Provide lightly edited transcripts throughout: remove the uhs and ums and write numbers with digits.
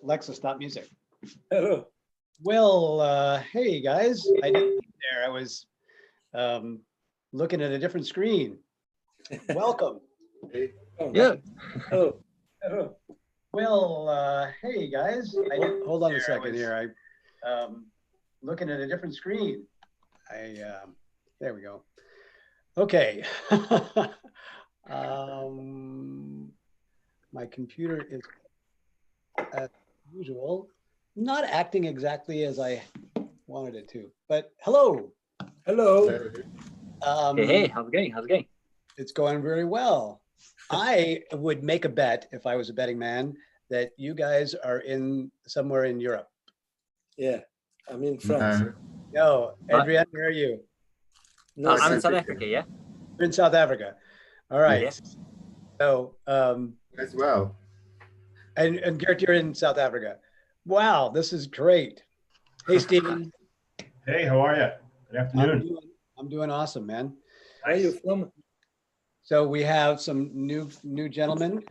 Alexa, stop music. Hello. Well, hey guys, I didn't think there. I was looking at a different screen. Welcome. Yeah. Oh. Hello. Well, hey guys, hold on a second here. I looking at a different screen. There we go. Okay. My computer is, as usual, not acting exactly as I wanted it to, but hello. Hello. Hey, how's it going? How's it going? It's going very well. I would make a bet, if I was a betting man, that you guys are in somewhere in Europe. Yeah, I'm in France. No, Adrian, where are you? No, I'm in South Africa, yeah? You're in South Africa. All right. Yes. So, as well. and Gert, you're in South Africa. Wow, this is great. Hey, Stephen. Hey, how are you? Good afternoon. I'm doing awesome, man. where are you from? So we have some new gentlemen,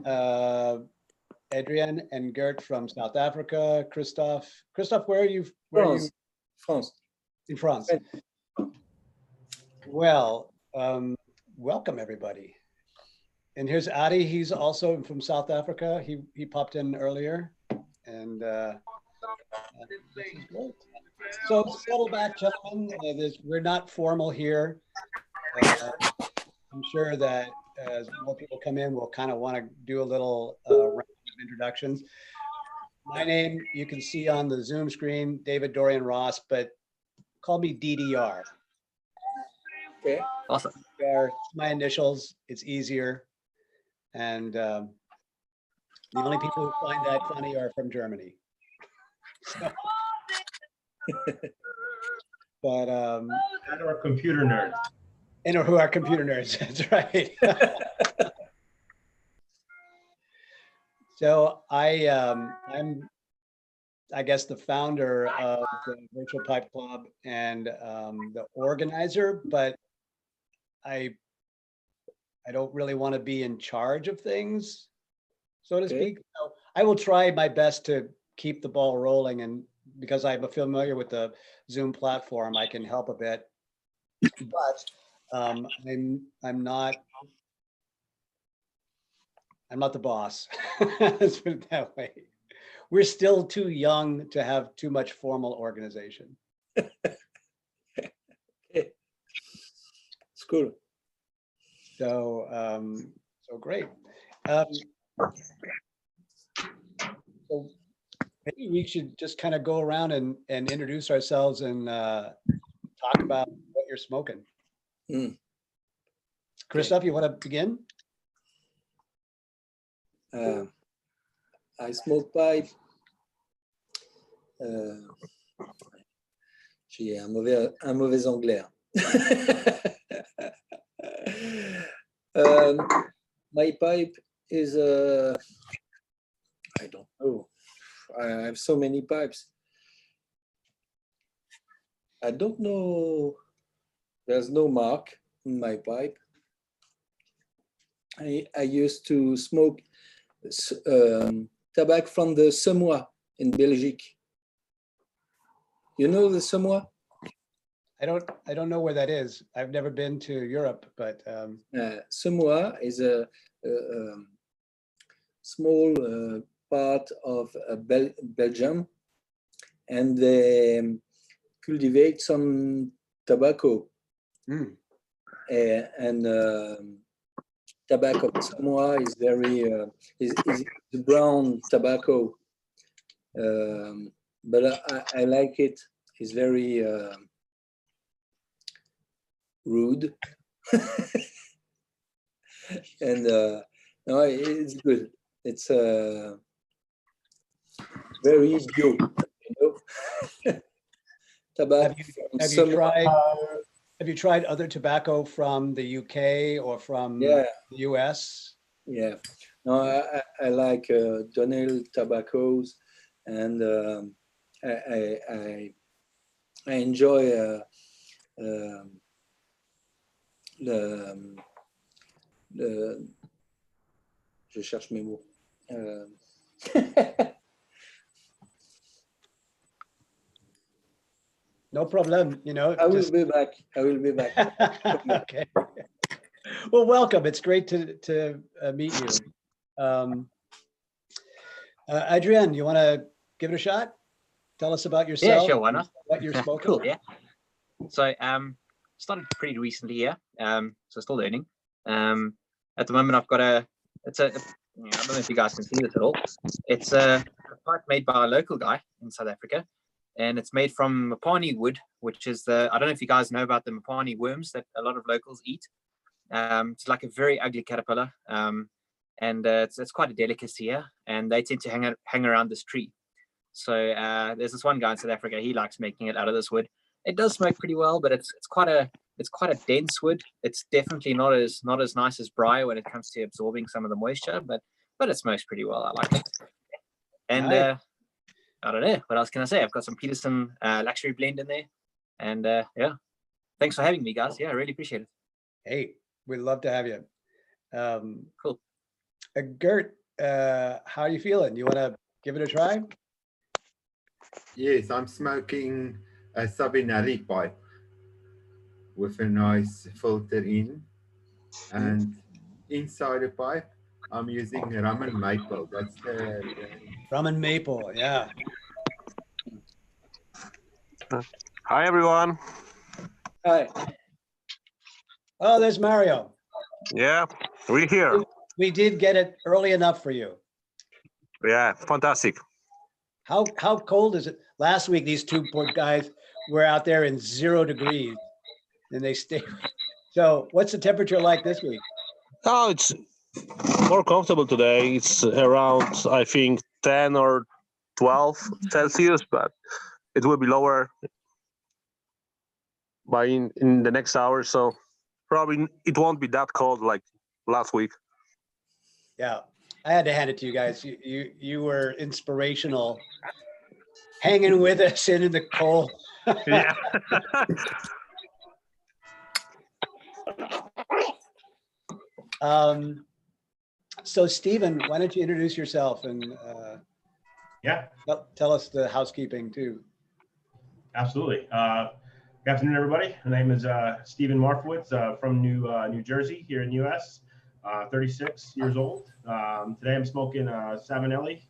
Adrian and Gert from South Africa. Christophe, where are you? France. In France. Well, welcome everybody. And here's Adi. He's also from South Africa. He popped in earlier, and this is great. So settle back, gentlemen. We're not formal here. I'm sure that as more people come in, we'll kind of want to do a little round of introductions. My name, you can see on the Zoom screen, David Dorian Ross, but call me DDR. Okay. Awesome. DDR, my initials, it's easier. And the only people who find that funny are from Germany. So, but And our computer nerds. and who are computer nerds, that's right. So I'm, I guess, the founder of the Virtual Pipe Club and the organizer, but I don't really want to be in charge of things, so to speak. So I will try my best to keep the ball rolling, and because I'm familiar with the Zoom platform, I can help a bit. But I'm not the boss. Let's put it that way. We're still too young to have too much formal organization. It's cool. So so great. So maybe we should just kind of go around and introduce ourselves and talk about what you're smoking. Christophe, you want to begin? I smoke pipe. J'ai un mauvais anglais. My pipe is I don't know. I have so many pipes. I don't know. There's no mark in my pipe. I used to smoke tobacco from the Semois in Belgique. You know the Semois? I don't know where that is. I've never been to Europe, but Semois is a small part of Belgium, and they cultivate some tobacco. And tobacco Samoa is very is brown tobacco, but I like it. It's very rude, and no, it's good. It's very bio, you know. Tobacco. Have you tried other tobacco from the UK or from the US? Yeah, no, I like Donnell tobaccos, and I enjoy je cherche mes mots. No problem. You know, I will be back. I will be back. Okay. Well, welcome. It's great to meet you. Adrian, you want to give it a shot? Tell us about yourself. Yeah, sure. Why not? What you're smoking. Cool. Yeah. So started pretty recently. Yeah. So still learning. At the moment, I've got I don't know if you guys can see this at all. It's a pipe made by a local guy in South Africa, and it's made from mapani wood, which is I don't know if you guys know about the mapani worms that a lot of locals eat. It's like a very ugly caterpillar, and it's quite a delicacy here, and they tend to hang around this tree. So there's this one guy in South Africa. He likes making it out of this wood. It does smoke pretty well, but it's quite a dense wood. It's definitely not as nice as briar when it comes to absorbing some of the moisture, but it smokes pretty well. I like it. And nice. I don't know what else can I say. I've got some Peterson luxury blend in there, and yeah. Thanks for having me, guys. Yeah, I really appreciate it. Hey, we'd love to have you. Cool. Gert, how are you feeling? You want to give it a try? Yes, I'm smoking a Savinelli pipe with a nice filter in, and inside the pipe I'm using rum and maple. That's the rum and maple. Yeah. Hi everyone. Hi. Oh, there's Mario. Yeah, we're here. We did get it early enough for you. Yeah, fantastic. How cold is it? Last week, these two poor guys were out there in 0 degrees, and they stayed. So, what's the temperature like this week? Oh, it's more comfortable today. It's around, I think, 10 or 12 Celsius, but it will be lower by in the next hour. So, probably it won't be that cold like last week. Yeah, I had to hand it to you guys. You were inspirational, hanging with us in the cold. Yeah. So Stephen, why don't you introduce yourself and Yeah, tell us the housekeeping too. absolutely. Good afternoon, everybody. My name is Stephen Marfowitz from New Jersey here in the U.S. 36 years old. Today I'm smoking Savinelli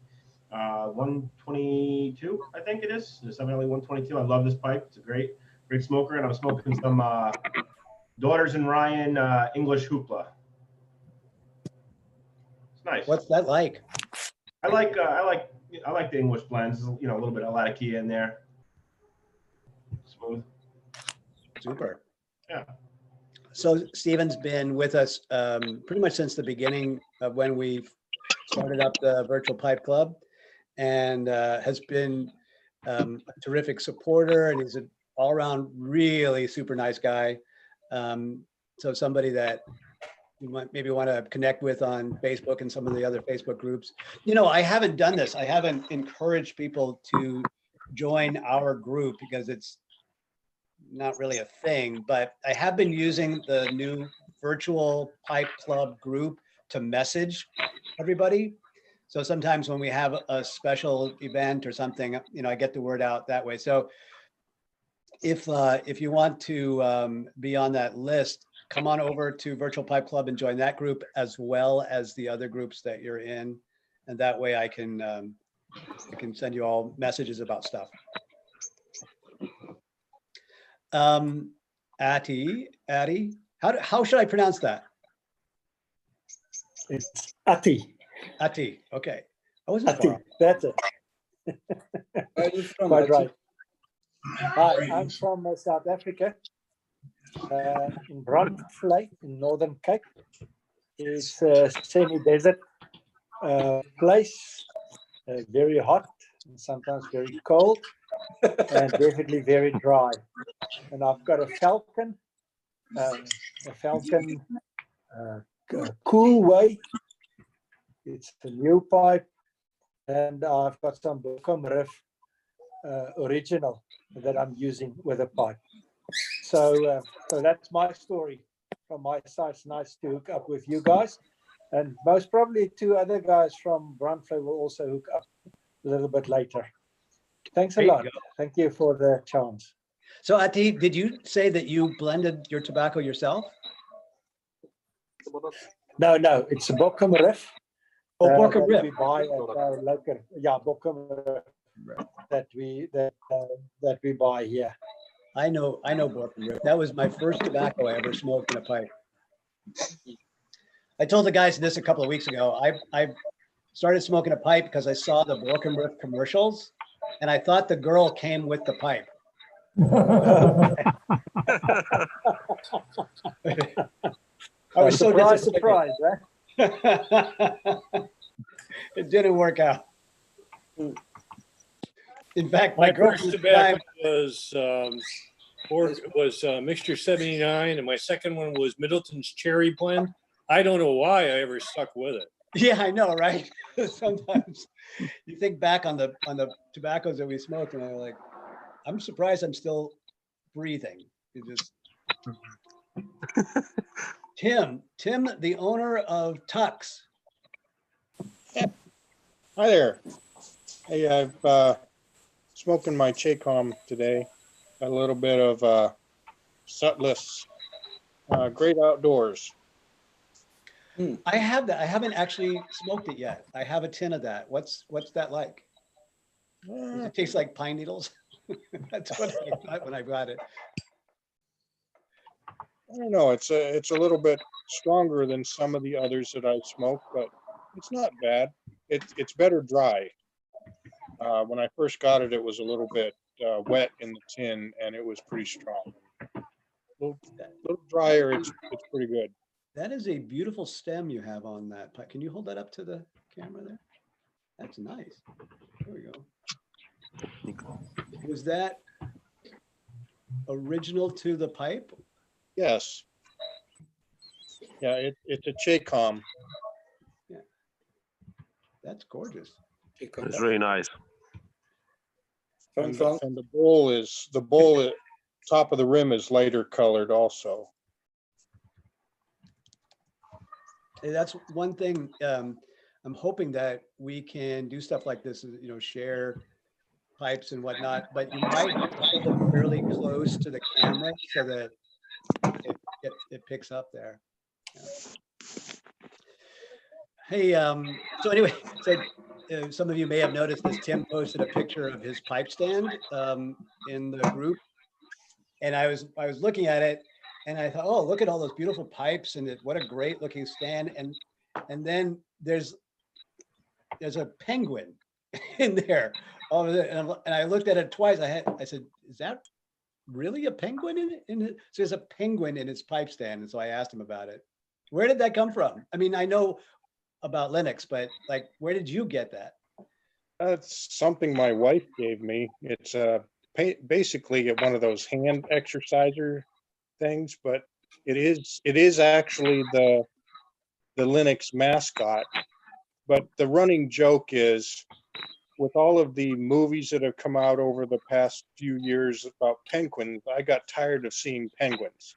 122, I think it is. The Savinelli 122. I love this pipe. It's a great smoker, and I'm smoking some Daughters and Ryan English Hoopla. It's nice. What's that like? I like the English blends. You know, a little bit of Latakia in there. Smooth. Super. Yeah. So Stephen's been with us pretty much since the beginning of when we started up the Virtual Pipe Club, and has been a terrific supporter, and he's an all-around really super nice guy. So somebody that you might maybe want to connect with on Facebook and some of the other Facebook groups. You know, I haven't done this. I haven't encouraged people to join our group because it's not really a thing, but I have been using the new Virtual Pipe Club group to message everybody. So sometimes when we have a special event or something, you know, I get the word out that way. So if you want to be on that list, come on over to Virtual Pipe Club and join that group as well as the other groups that you're in, and that way I can send you all messages about stuff. Ati, how should I pronounce that? It's Ati. Ati, okay. I wasn't Ati, far. that's it. Where are you from? Quite right. Hi, I'm from South Africa, in Briarville, in Northern Cape. It's a semi-desert place, very hot and sometimes very cold, and definitely very dry. And I've got a Falcon Cool Way. It's a new pipe, and I've got some Bocom Riff original that I'm using with a pipe. So that's my story from my side. It's nice to hook up with you guys, and most probably 2 other guys from Briarville will also hook up a little bit later. Thanks a lot. Thank you for the chance. So Ati, did you say that you blended your tobacco yourself? No, it's a Bochum Riff. Oh, Bochum that Riff. we buy at our local, Bochum Riff that we buy here. I know Bochum Riff. That was my first tobacco I ever smoked in a pipe. I told the guys this a couple of weeks ago. I started smoking a pipe because I saw the Bochum Riff commercials, and I thought the girl came with the pipe. I was so surprised, right? It didn't work out. In fact, my first tobacco was Mixture 79, and my second one was Middleton's Cherry Blend. I don't know why I ever stuck with it. Yeah, I know, right? Sometimes you think back on the tobaccos that we smoked, and I'm like, I'm surprised I'm still breathing. You just Tim, the owner of Tux. Yeah. Hi there. Hey, I've smoking my Chacom today. Got a little bit of Sutless Great Outdoors. I have that. I haven't actually smoked it yet. I have a tin of that. What's that like? Does it taste like pine needles? That's what I thought when I got it. I don't know. It's a little bit stronger than some of the others that I smoke, but it's not bad. It's better dry. When I first got it, it was a little bit wet in the tin, and it was pretty strong. A little drier. It's pretty good. That is a beautiful stem you have on that pipe. Can you hold that up to the camera there? That's nice. There we go. Was that original to the pipe? Yes. Yeah, it's a Chacom. Yeah. That's gorgeous. It's really nice. And the bowl top of the rim is lighter colored also. Hey, that's one thing. I'm hoping that we can do stuff like this, share pipes and whatnot, but you might have to hold them fairly close to the camera so that it picks up there. Yeah. Hey, so anyway, some of you may have noticed this. Tim posted a picture of his pipe stand in the group, and I was looking at it, and I thought, oh, look at all those beautiful pipes, and what a great looking stand. And then there's a penguin in there. And I looked at it twice. I said, is that really a penguin in it? So there's a penguin in his pipe stand. And so I asked him about it. Where did that come from? I mean, I know about Linux, but like, where did you get that? That's something my wife gave me. It's basically one of those hand exerciser things, but it is actually the Linux mascot. But the running joke is, with all of the movies that have come out over the past few years about penguins, I got tired of seeing penguins.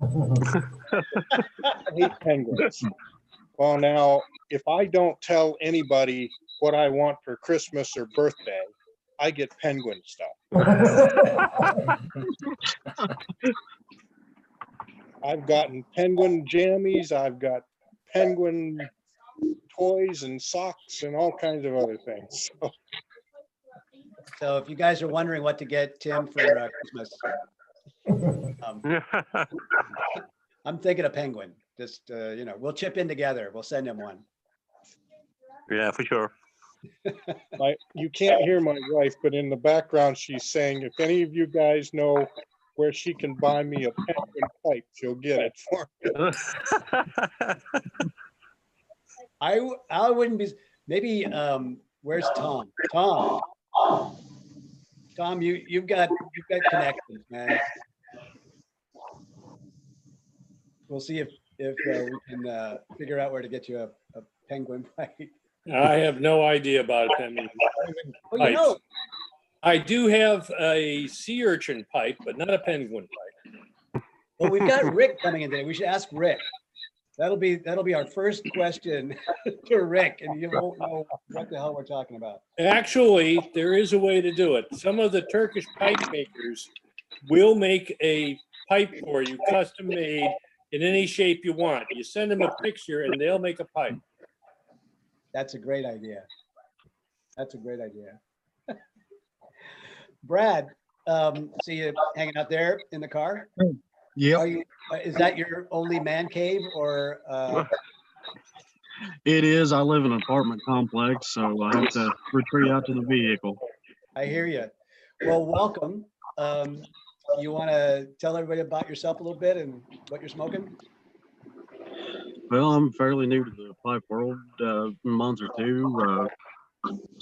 I hate penguins. Well, now, if I don't tell anybody what I want for Christmas or birthday, I get penguin stuff. I've gotten penguin jammies. I've got penguin toys and socks and all kinds of other things. So if you guys are wondering what to get Tim for Christmas, I'm thinking a penguin. Just, we'll chip in together. We'll send him one. Yeah, for sure. You can't hear my wife, but in the background, she's saying, if any of you guys know where she can buy me a penguin pipe, she'll get it for me. I wouldn't be, maybe, where's Tom? Tom, you've got connections, man. We'll see if we can figure out where to get you a penguin pipe. I have no idea about penguin pipes. Oh, I do have a sea urchin pipe, but not a penguin pipe. Well, we've got Rick coming in today. We should ask Rick. That'll be our first question to Rick, and you won't know what the hell we're talking about. Actually, there is a way to do it. Some of the Turkish pipe makers we'll make a pipe for you, custom made in any shape you want. You send them a picture and they'll make a pipe. That's a great idea. That's a great idea. Brad, see you hanging out there in the car. Yeah, Is that your only man cave or? it is. I live in an apartment complex, so I have to retreat out to the vehicle. I hear you. Well, welcome. You want to tell everybody about yourself a little bit and what you're smoking? Well, I'm fairly new to the pipe world, a month or two.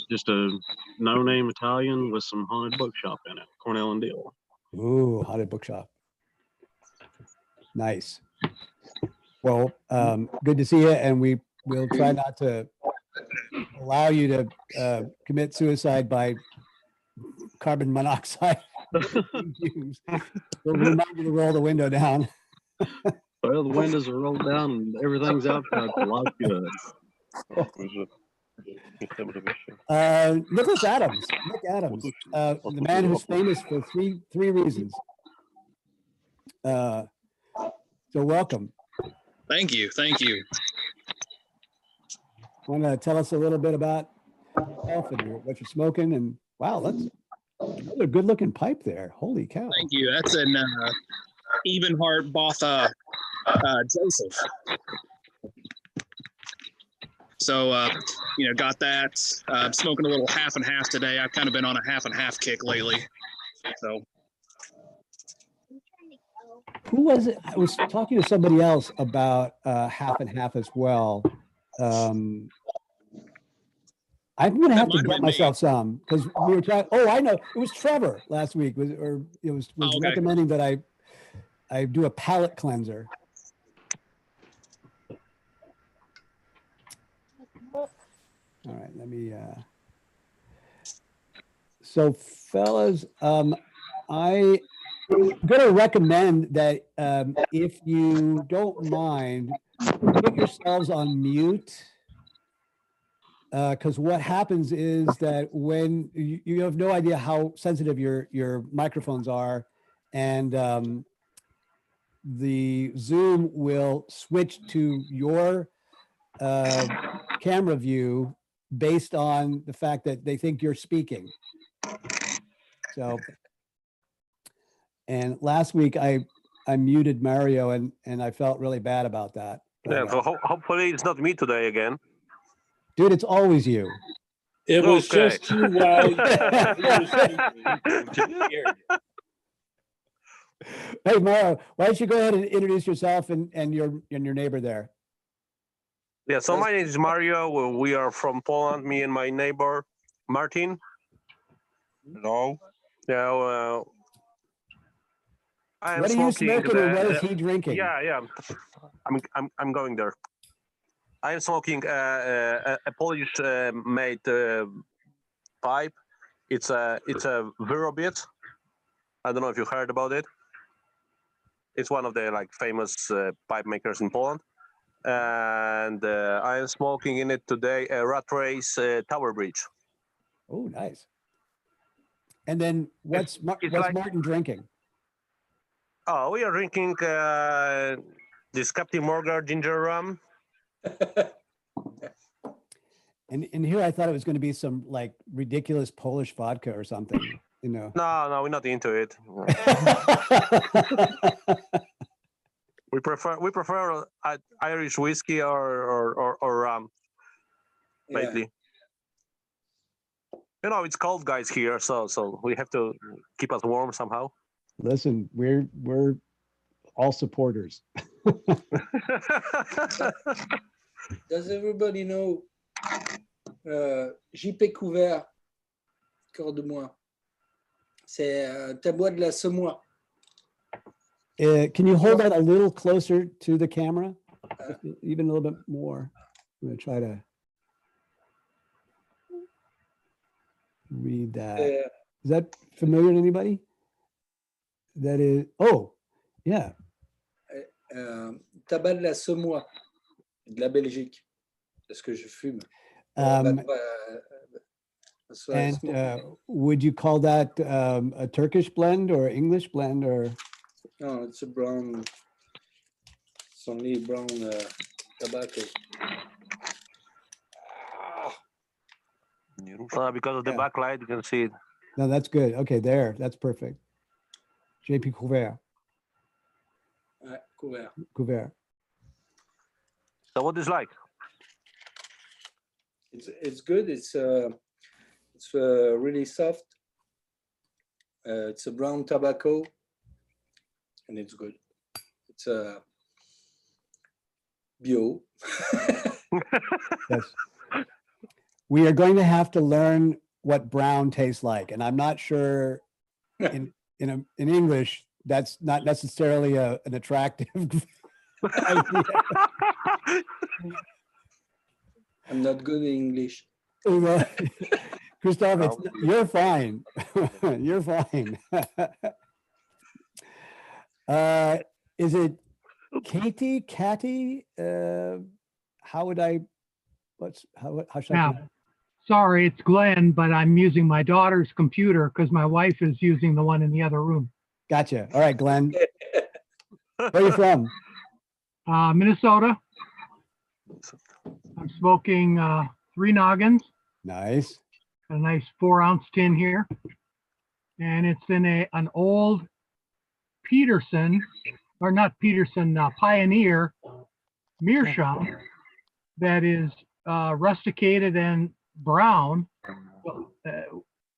Just a no-name Italian with some haunted bookshop in it, Cornell and Deal. Ooh, haunted bookshop. Nice. Well, good to see you, and we'll try not to allow you to commit suicide by carbon monoxide fumes. We'll remind you to roll the window down. Well, the windows are rolled down and everything's outside. A lot good. Nicholas Adams, Nick Adams, the man who's famous for three reasons. So welcome. Thank you. Thank you. Want to tell us a little bit about yourself and what you're smoking? And wow, that's another good-looking pipe there. Holy cow! Thank you. That's an Ebenhart Botha Joseph. So, got that. I'm smoking a little half and half today. I've kind of been on a half and half kick lately. So. Who was it? I was talking to somebody else about half and half as well. I'm going to have to get myself some because we were trying. Oh, I know. It was Trevor last week. Was recommending that I do a palate cleanser. All right, let me. So, fellas, I'm going to recommend that if you don't mind, put yourselves on mute. Because what happens is that when you have no idea how sensitive your microphones are, and the Zoom will switch to your camera view based on the fact that they think you're speaking. So, and last week I muted Mario and I felt really bad about that. Yeah, so hopefully it's not me today again. Dude, it's always you. It was just you while Hey, Mario, why don't you go ahead and introduce yourself and your neighbor there? Yeah, so my name is Mario. We are from Poland, me and my neighbor, Martin. Hello. Yeah, I am what are you smoking and what is he drinking? Yeah. I'm going there. I am smoking a Polish made pipe. It's a Virobit. I don't know if you heard about it. It's one of the famous pipe makers in Poland. And I am smoking in it today a Rat Race Tower Bridge. Oh, nice. And then what's Martin drinking? Oh, we are drinking this Captain Morgan ginger rum. And here I thought it was going to be some ridiculous Polish vodka or something, No, we're not into it. We prefer Irish whiskey or rum lately. It's cold, guys, here, so we have to keep us warm somehow. Listen, we're all supporters. Does everybody know JP Couvert, corps de moi? C'est Tabois de la Semois. Can you hold that a little closer to the camera? Even a little bit more. I'm going to try to read that. Is that familiar to anybody? That is, yeah. Tabac de la Semois, de la Belgique. C'est ce que je fume. That's why I And smoke. would you call that a Turkish blend or English blend or? No, it's a brown. It's only brown tobacco. Because of the Yeah. backlight, you can see it. No, that's good. Okay, there, that's perfect. JP Couvert, Couvert. Couvert. So what is like? It's good. It's really soft. It's a brown tobacco, and it's good. It's a bio. Yes. We are going to have to learn what brown tastes like, and I'm not sure in English that's not necessarily an attractive idea. I'm not good in English. Well, Christophe, you're fine. You're fine. Is it Katie? Catty? How would I? How should I? Now, sorry, it's Glenn, but I'm using my daughter's computer because my wife is using the one in the other room. Gotcha. All right, Glenn. Where are you from? Minnesota. I'm smoking 3 noggins. Nice. A nice 4-ounce tin here. And it's in an old Peterson, or not Peterson, Pioneer meerschaum that is rusticated and brown.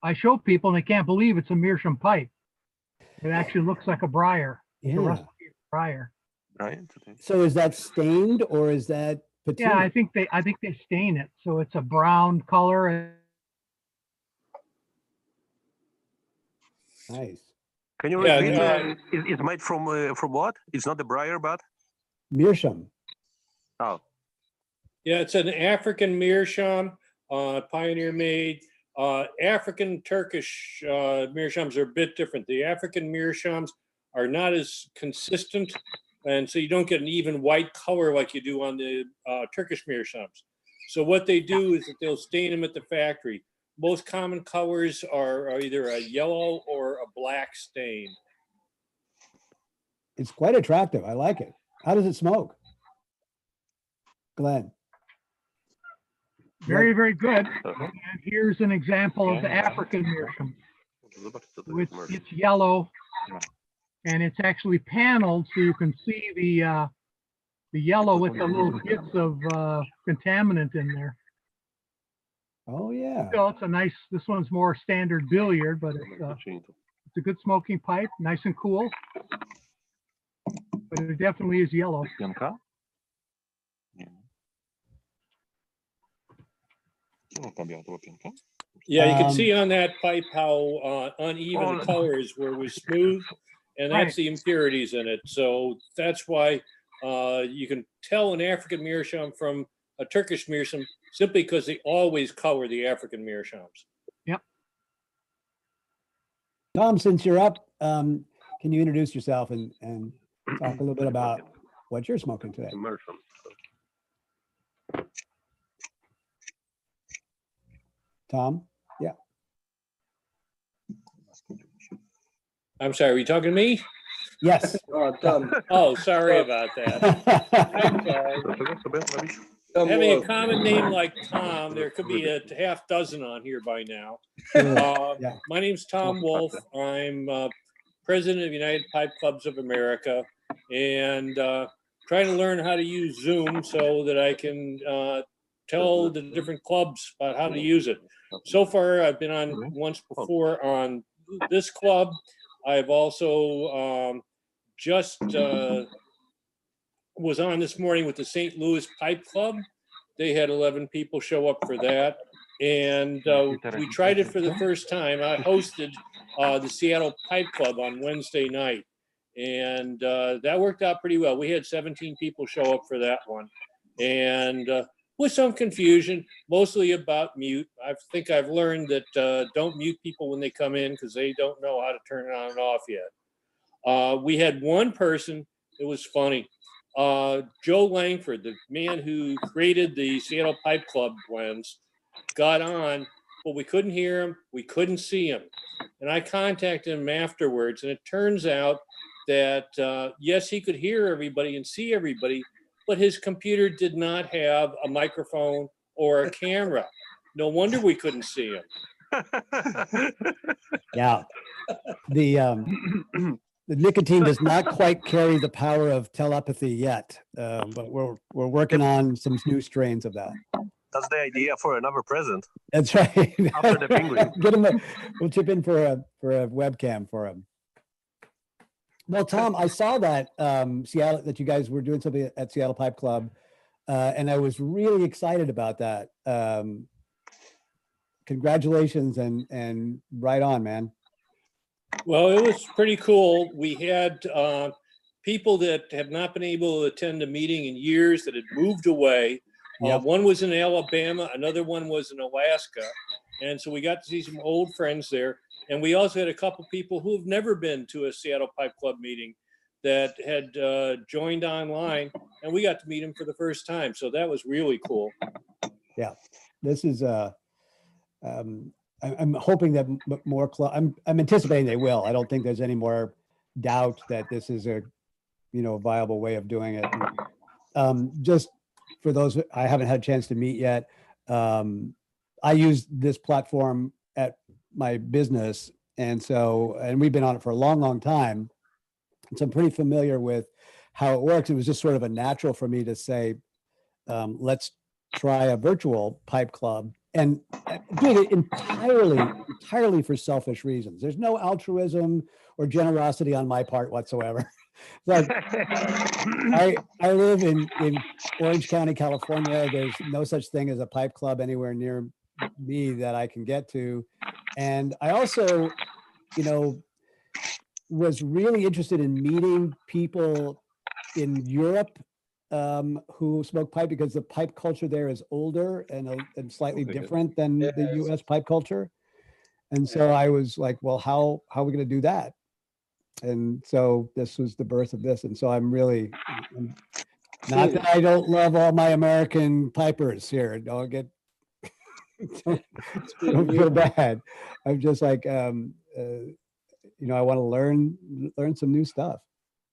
I show people and they can't believe it's a meerschaum pipe. It actually looks like a briar. It's a Yeah. rusticated briar. Right. So is that stained or is that patina? Yeah, I think they stain it, so it's a brown color. Nice. Can you Yeah, repeat? It's made from what? It's not the briar, but Meerschaum. oh, Yeah, it's an African meerschaum, Pioneer made. African Turkish meerschaums are a bit different. The African meerschaums are not as consistent, and so you don't get an even white color like you do on the Turkish meerschaums. So what they do is that they'll stain them at the factory. Most common colors are either a yellow or a black stain. It's quite attractive. I like it. How does it smoke? Glenn. Very, very good. And here's an example of the African meerschaum. It's yellow, and it's actually paneled so you can see the yellow with the little bits of contaminant in there. Oh yeah. So it's a nice. This one's more standard billiard, but it's a good smoking pipe, nice and cool. But it definitely is yellow. Yeah, you can see on that pipe how uneven the color is where it was smooth, and that's Right. the impurities in it. So that's why you can tell an African meerschaum from a Turkish meerschaum simply because they always color the African meerschaums. Yep. Tom, since you're up, can you introduce yourself and talk a little bit about what you're smoking today? Tom? Yeah. I'm sorry, were you talking to me? Yes. Oh, Tom. Oh, sorry about that. I'm sorry. Tom Having a Wolf. common name like Tom, there could be a half dozen on here by now. Sure. Yeah. My name's Tom Wolf. I'm president of United Pipe Clubs of America, and trying to learn how to use Zoom so that I can tell the different clubs about how to use it. So far, I've been on once before on this club. I've also just was on this morning with the St. Louis Pipe Club. They had 11 people show up for that. And we tried it for the first time. I hosted the Seattle Pipe Club on Wednesday night. And that worked out pretty well. We had 17 people show up for that one. And with some confusion, mostly about mute. I think I've learned that don't mute people when they come in because they don't know how to turn it on and off yet. We had one person, it was funny. Joe Langford, the man who created the Seattle Pipe Club blends, got on but we couldn't hear him. We couldn't see him. And I contacted him afterwards, and it turns out that, yes, he could hear everybody and see everybody, but his computer did not have a microphone or a camera. No wonder we couldn't see him. Yeah. The nicotine does not quite carry the power of telepathy yet, but we're working on some new strains of that. That's the idea for another present. That's right. After the penguin. Get him we'll chip in for a webcam for him. Well, Tom, I saw that Seattle, that you guys were doing something at Seattle Pipe Club, and I was really excited about that. Congratulations and right on, man. Well, it was pretty cool. We had people that have not been able to attend a meeting in years that had moved away. Yep. One was in Alabama, another one was in Alaska. And so we got to see some old friends there. And we also had a couple people who have never been to a Seattle Pipe Club meeting that had joined online, and we got to meet them for the first time. So that was really cool. Yeah, this is I'm hoping that more club. I'm anticipating they will. I don't think there's any more doubt that this is a viable way of doing it. Just for those I haven't had a chance to meet yet, I use this platform at my business, and we've been on it for a long time. So I'm pretty familiar with how it works. It was just sort of a natural for me to say, let's try a virtual pipe club, and doing it entirely for selfish reasons. There's no altruism or generosity on my part whatsoever. Like, I live in Orange County, California. There's no such thing as a pipe club anywhere near me that I can get to. And I also, was really interested in meeting people in Europe who smoke pipe, because the pipe culture there is older and slightly different than the US pipe culture. And so I was like, well, how are we going to do that? And so this was the birth of this. And so I'm not that I don't love all my American pipers here. Don't get, don't feel bad. I'm just like, I want to learn some new stuff.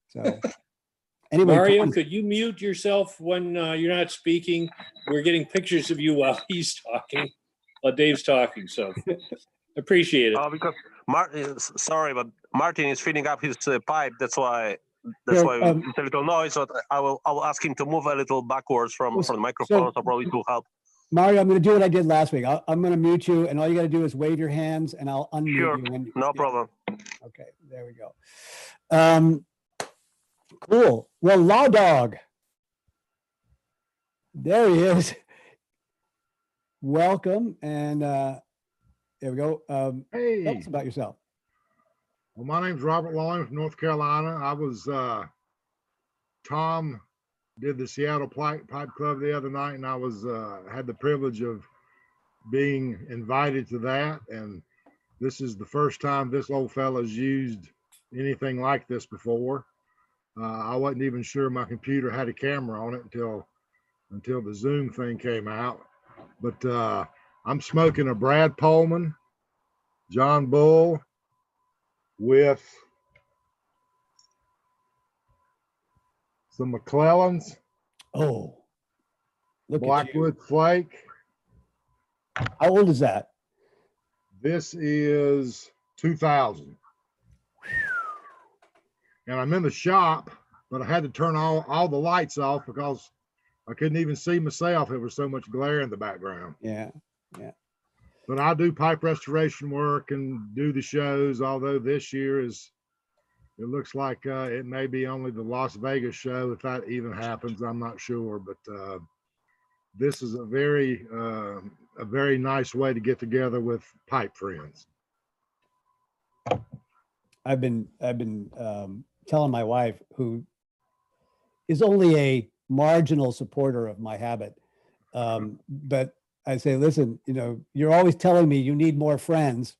So anyway, Mario, Tom, could you mute yourself when you're not speaking? We're getting pictures of you while he's talking, while Dave's talking. So appreciate it. Because sorry, but Martin is filling up his pipe. That's why it's a little noise. But I will ask him to move a little backwards from the microphone, so probably to help. Mario, I'm going to do what I did last week. I'm going to mute you, and all you got to do is wave your hands, and I'll unmute you. No problem. Okay, there we go. Cool. Well, Law Dog. There he is. Welcome, and there we go. Hey, tell us about yourself. Well, my name's Robert Lawing from North Carolina. I was Tom did the Seattle Pipe Club the other night, and I was had the privilege of being invited to that. And this is the first time this old fella's used anything like this before. I wasn't even sure my computer had a camera on it until the Zoom thing came out. But I'm smoking a Brad Pullman, John Bull, with some McClellans. Oh, look Blackwood Flake. How old is that? This is 2000. And I'm in the shop, but I had to turn all the lights off because I couldn't even see myself. There was so much glare in the background. Yeah. But I do pipe restoration work and do the shows, although this year it looks like it may be only the Las Vegas show, if that even happens. I'm not sure, but this is a very nice way to get together with pipe friends. I've been telling my wife, who is only a marginal supporter of my habit, but I say, listen, you're always telling me you need more friends.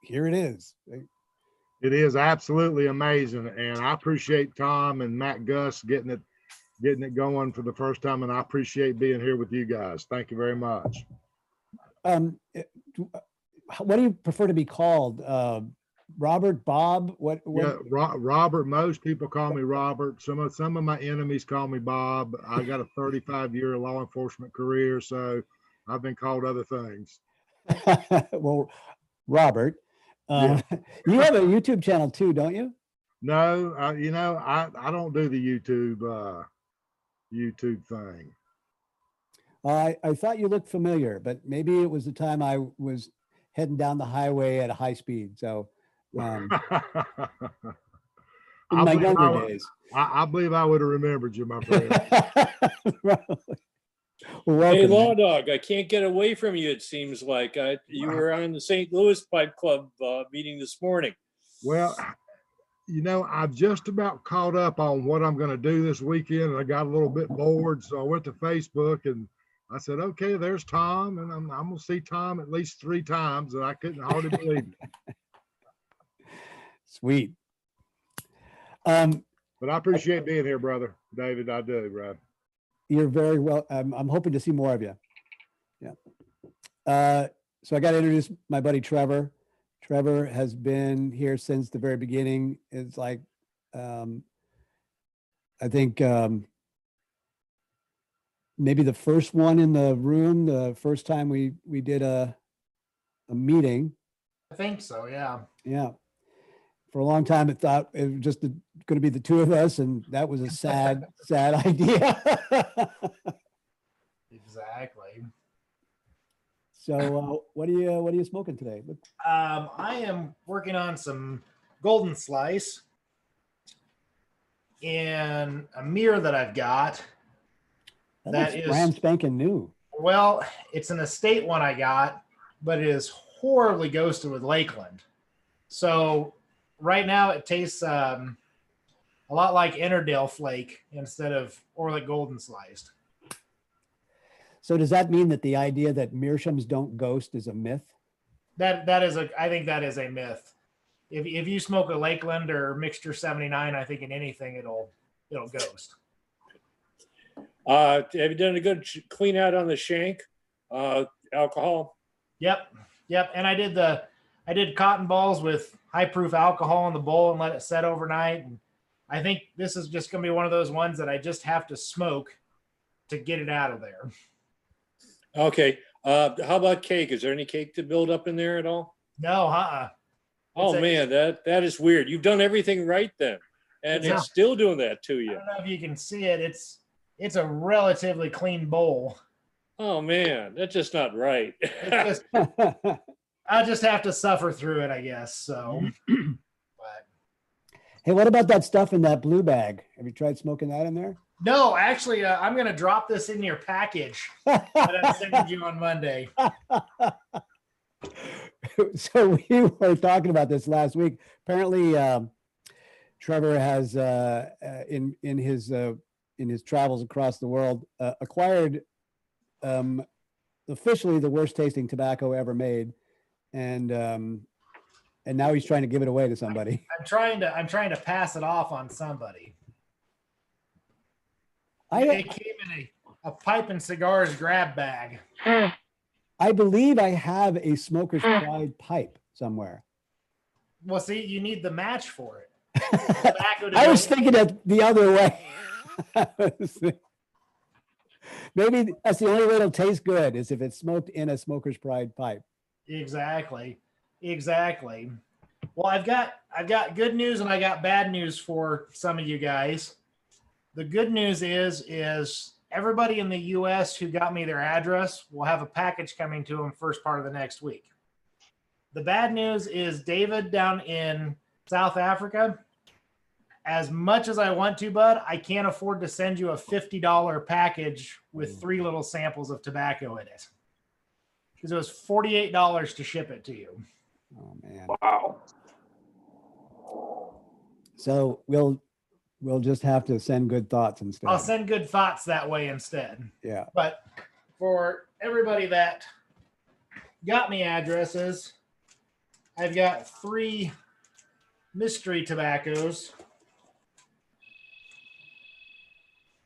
Here it is. It is absolutely amazing, and I appreciate Tom and Matt Gus getting it going for the first time, and I appreciate being here with you guys. Thank you very much. what do you prefer to be called? Robert, Bob, what? Yeah, Robert. Most people call me Robert. Some of my enemies call me Bob. I got a 35-year law enforcement career, so I've been called other things. Well, Robert, Yeah. you have a YouTube channel too, don't you? No, I don't do the YouTube thing. I thought you looked familiar, but maybe it was the time I was heading down the highway at a high speed. So in my younger days. I believe I would have remembered you, my friend. Well, Hey, welcome, Law man. Dog, I can't get away from you, it seems like. You were on the St. Louis Pipe Club meeting this morning. Well, I've just about caught up on what I'm going to do this weekend, and I got a little bit bored, so I went to Facebook and I said, "Okay, there's Tom," and I'm going to see Tom at least 3 times, and I couldn't hardly believe it. Sweet. But I appreciate being here, brother David. I do, bro. You're very well. I'm hoping to see more of you. Yeah. So I got to introduce my buddy Trevor. Trevor has been here since the very beginning. It's like, I think maybe the first one in the room, the first time we did a meeting. I think so, yeah. Yeah. For a long time, it thought it was just going to be the 2 of us, and that was a sad, sad idea. Exactly. So, what are you smoking today? I am working on some golden slice in a mirror that I've got. That is brand spanking new. Well, it's an estate one I got, but it is horribly ghosted with Lakeland. So right now it tastes a lot like Innerdale Flake instead of Orlick Golden Sliced. So does that mean that the idea that meerschaums don't ghost is a myth? I think that is a myth. If you smoke a Lakeland or Mixture 79, I think in anything it'll ghost. Have you done a good clean out on the shank? Alcohol? Yep. And I did cotton balls with high proof alcohol in the bowl and let it set overnight. And I think this is just going to be one of those ones that I just have to smoke to get it out of there. Okay. How about cake? Is there any cake to build up in there at all? No, Oh man, that is weird. You've done everything right then, and it's still doing that to you. I don't know if you can see it. It's a relatively clean bowl. Oh man, that's just not right. I'll just have to suffer through it, I guess. So, but hey, what about that stuff in that blue bag? Have you tried smoking that in there? no, actually, I'm going to drop this in your package that I'm sending you on Monday. So we were talking about this last week. Apparently, Trevor has in his travels across the world acquired officially the worst tasting tobacco ever made, and now he's trying to give it away to somebody. I'm trying to pass it off on somebody. It came in a pipe and cigars grab bag. I believe I have a Smoker's Pride pipe somewhere. Well, see, you need the match for it. I was thinking it the other way. Maybe that's the only way it'll taste good is if it's smoked in a Smoker's Pride pipe. Exactly. Well, I've got good news and I got bad news for some of you guys. The good news is everybody in the U.S. who got me their address will have a package coming to them first part of the next week. The bad news is David down in South Africa. As much as I want to, bud, I can't afford to send you a $50 package with 3 little samples of tobacco in it. Because it was $48 to ship it to you. Oh man. Wow. So we'll just have to send good thoughts instead. I'll send good thoughts that way instead. Yeah. But for everybody that got me addresses, I've got 3 mystery tobaccos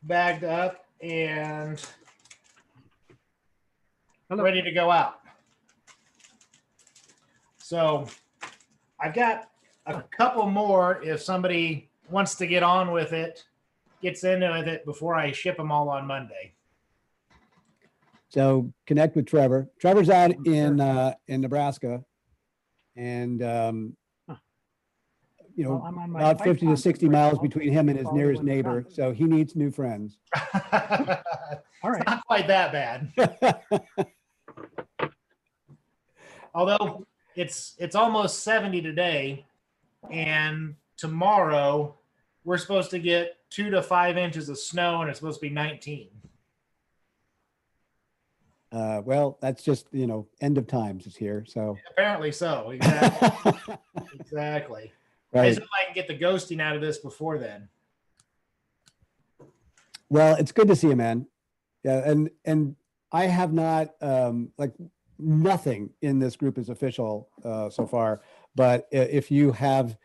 bagged up and ready to go out. So I've got a couple more if somebody wants to get on with it, gets into it before I ship them all on Monday. So connect with Trevor. Trevor's out in Nebraska, and you know, Well, I'm on my about pipe 50 to conference 60 right miles now. between him and his Probably nearest when it's neighbor. done. So he needs new friends. All right. Not quite that bad. Although it's almost 70 today, and tomorrow we're supposed to get 2 to 5 inches of snow, and it's supposed to be 19. Well, that's just, you know, end of times is here. So Apparently so. Exactly. Exactly. I right. just hope I can get the ghosting out of this before then. Well, it's good to see you, man. Yeah, and I have not like nothing in this group is official so far. But if you have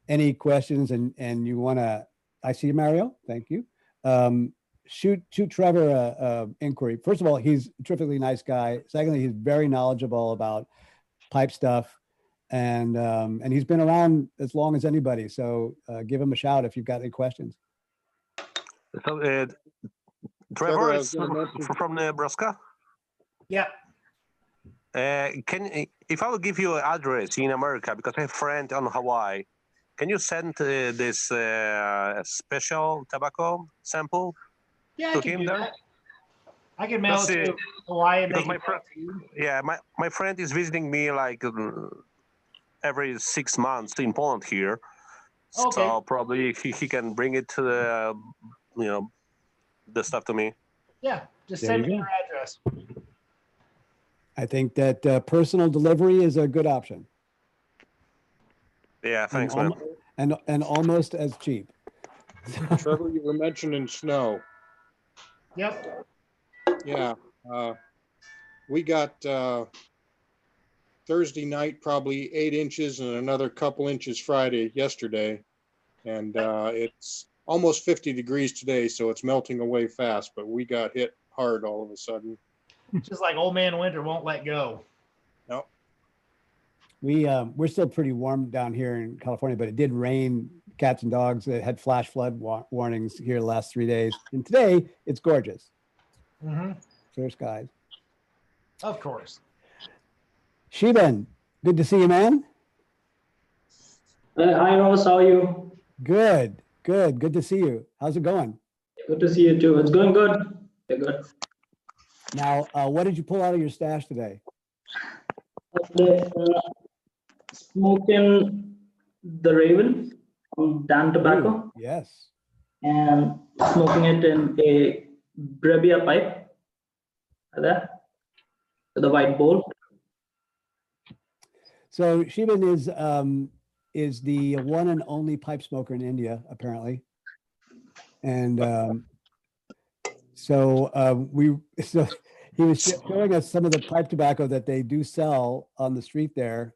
any questions and you want to, I see you, Mario. Thank you. Shoot Trevor a inquiry. First of all, he's a terrifically nice guy. Secondly, he's very knowledgeable about pipe stuff, and he's been around as long as anybody. So give him a shout if you've got any questions. So, Trevor, Trevor I is was gonna mention- from Nebraska. Yeah. If I will give you an address in America, because I have a friend on Hawaii, can you send this special tobacco sample Yeah, I to can him do there? that. I can mail Because, it to Hawaii and because make it to you. yeah, my friend is visiting me like every 6 months in Poland here. Okay. So probably he can bring it to the, you know, the stuff to me. Yeah, just There send you me go. your address. I think that personal delivery is a good option. Yeah, thanks, man. And almost as cheap. Trevor, you were mentioning snow. Yep. Yeah. We got Thursday night, probably 8 inches and another couple inches yesterday. And it's almost 50 degrees today, so it's melting away fast, but we got hit hard all of a sudden. Just like old man winter won't let go. No. We're still pretty warm down here in California, but it did rain cats and dogs. It had flash flood warnings here the last 3 days. And today it's gorgeous. Mm-hmm. Clear skies. Of course. Sheban, good to see you, man. Hi, Ross. How are you? Good to see you. How's it going? Good to see you too. It's going good. Yeah, good. Now, what did you pull out of your stash today? Today, smoking the Raven from Dan Tobacco. Ooh, yes. And smoking it in a Brevia pipe. There. With a white bowl. So Sheban is the one and only pipe smoker in India, apparently. And so he was showing us some of the pipe tobacco that they do sell on the street there.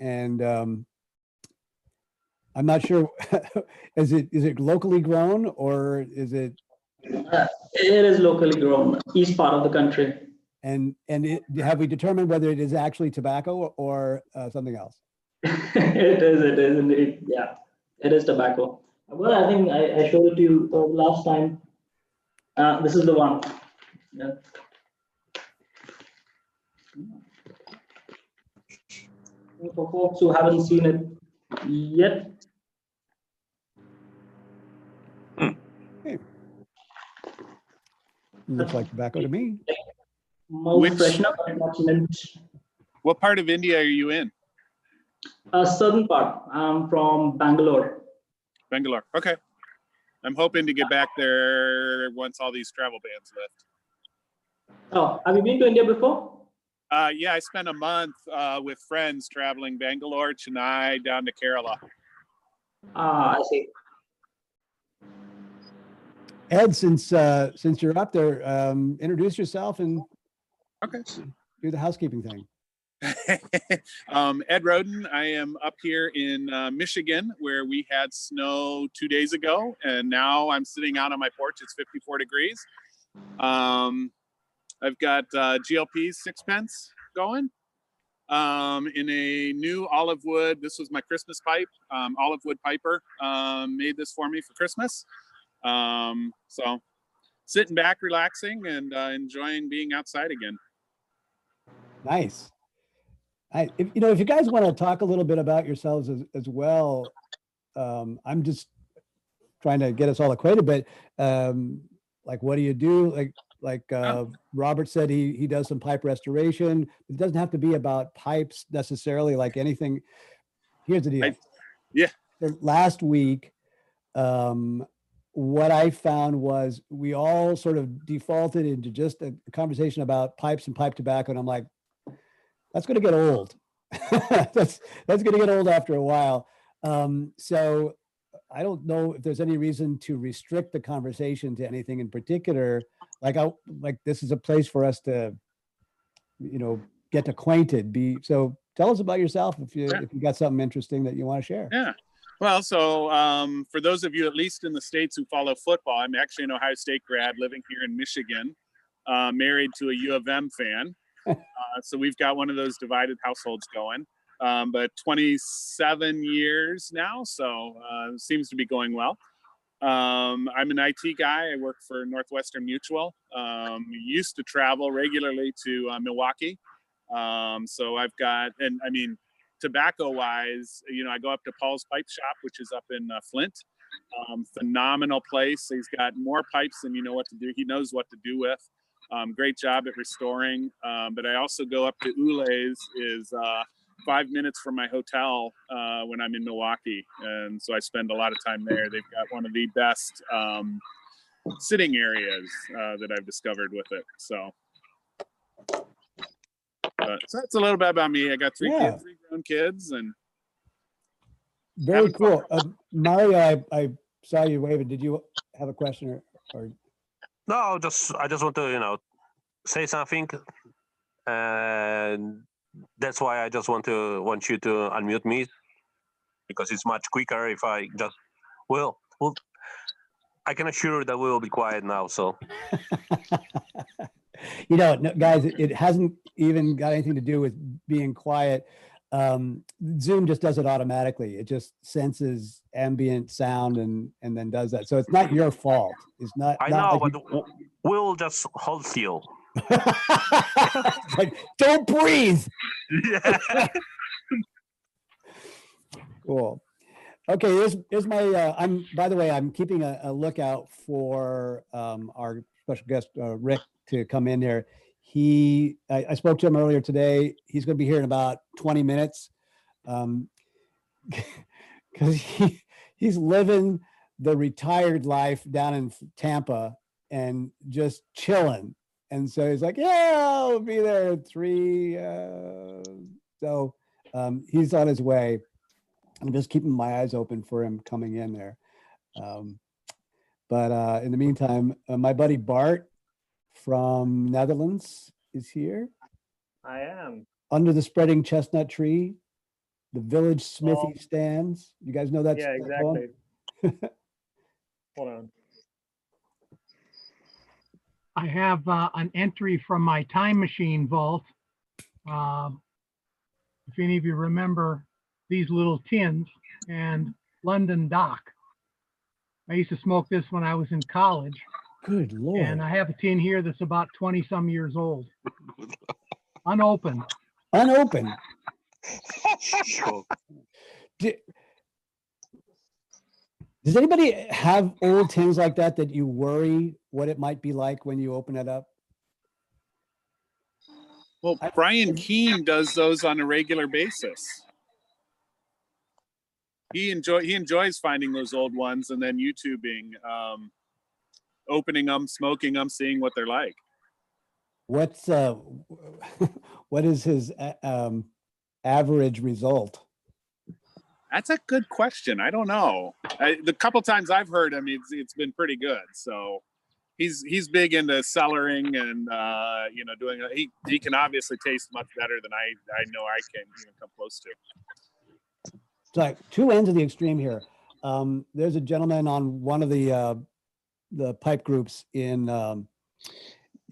And I'm not sure, is it locally grown or is it? It is locally grown, east part of the country. And have we determined whether it is actually tobacco or something else? It is indeed. Yeah, it is tobacco. Well, I think I showed it to you last time. This is the one. Yeah. For folks who haven't seen it yet. Hey. Looks like tobacco to me. Mouth freshener, but not mint. What part of India are you in? Southern part. I'm from Bangalore. Bangalore. Okay. I'm hoping to get back there once all these travel bans lift. Oh, have you been to India before? Yeah, I spent a month with friends traveling Bangalore, Chennai, down to Kerala. I see. Ed, since you're up there, introduce yourself and do the housekeeping thing. Ed Roden. I am up here in Michigan, where we had snow 2 days ago, and now I'm sitting out on my porch. It's 54 degrees. I've got GLP's sixpence going, in a new olive wood. This was my Christmas pipe, olive wood piper. Made this for me for Christmas. So sitting back, relaxing, and enjoying being outside again. Nice. If you guys want to talk a little bit about yourselves as well, I'm just trying to get us all acquainted, but like, what do you do? Like Robert said, he does some pipe restoration. It doesn't have to be about pipes necessarily, like anything. Here's the deal. Last week, what I found was we all sort of defaulted into just a conversation about pipes and pipe tobacco. And I'm like, that's going to get old. that's going to get old after a while. So I don't know if there's any reason to restrict the conversation to anything in particular. Like this is a place for us to, get acquainted. So tell us about yourself if you got something interesting that you want to share. Yeah. Well, so for those of you, at least in the States, who follow football, I'm actually an Ohio State grad living here in Michigan, married to a U of M fan. So we've got one of those divided households going, but 27 years now, so seems to be going well. I'm an IT guy. I work for Northwestern Mutual. Used to travel regularly to Milwaukee. So I've got, and I mean, tobacco wise, I go up to Paul's Pipe Shop, which is up in Flint. Phenomenal place. He's got more pipes than you know what to do. He knows what to do with. Great job at restoring. But I also go up to Ule's, is 5 minutes from my hotel when I'm in Milwaukee. And so I spend a lot of time there. They've got one of the best sitting areas that I've discovered with it. So that's a little bit about me. I got three grown kids, and very cool. Mario, I saw you waving. Did you have a question or? No, I just want to, say something, and that's why I just want you to unmute me, because it's much quicker if I just well I can assure you that we will be quiet now. So. No, guys, it hasn't even got anything to do with being quiet. Zoom just does it automatically. It just senses ambient sound and then does that. So it's not your fault. It's not. I know, like but we'll just hold still. Like, don't breathe. Yeah. Cool. Okay, here's my. By the way, I'm keeping a lookout for our special guest Rick to come in here. I spoke to him earlier today. He's going to be here in about 20 minutes, because he's living the retired life down in Tampa and just chilling. And so he's like, yeah, I'll be there at 3. So he's on his way. I'm just keeping my eyes open for him coming in there. But in the meantime, my buddy Bart from Netherlands is here. I am. Under the spreading chestnut tree, the village smithy stands. You guys know that? Yeah, exactly. Hold on. I have an entry from my time machine vault. If any of you remember these little tins and London Dock. I used to smoke this when I was in college. Good Lord. And I have a tin here that's about 20 some years old. Unopened. Unopened. Does anybody have old tins like that you worry what it might be like when you open it up? Well, Brian Keene does those on a regular basis. He enjoys finding those old ones and then YouTubing, opening them, smoking them, seeing what they're like. What is his average result? That's a good question. I don't know. The couple times I've heard him, it's been pretty good. So he's big into cellaring and doing. He can obviously taste much better than I know I can even come close to. It's like two ends of the extreme here. There's a gentleman on one of the pipe groups on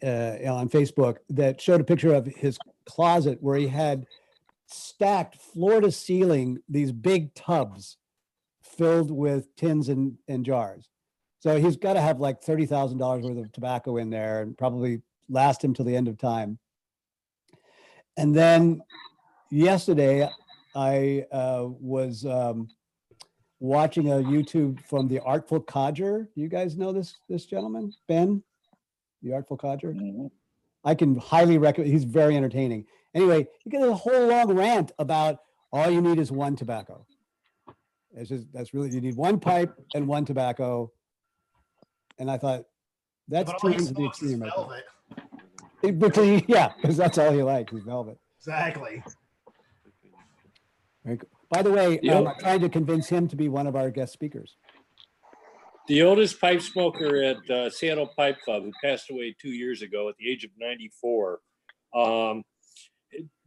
Facebook that showed a picture of his closet where he had stacked floor to ceiling, these big tubs filled with tins and jars. So he's got to have like $30,000 worth of tobacco in there and probably last him till the end of time. And then yesterday, I was watching a YouTube from the Artful Codger. You guys know this gentleman, Ben, the Artful Codger? I can highly recommend. He's very entertaining. Anyway, you get a whole long rant about all you need is one tobacco. It's just, that's really, you need one pipe and one tobacco. And I thought, that's too into the extreme. Yeah, because that's all he likes is velvet. Exactly. Very cool. By the way, I'm trying to convince him to be one of our guest speakers. The oldest pipe smoker at Seattle Pipe Club, who passed away 2 years ago at the age of 94,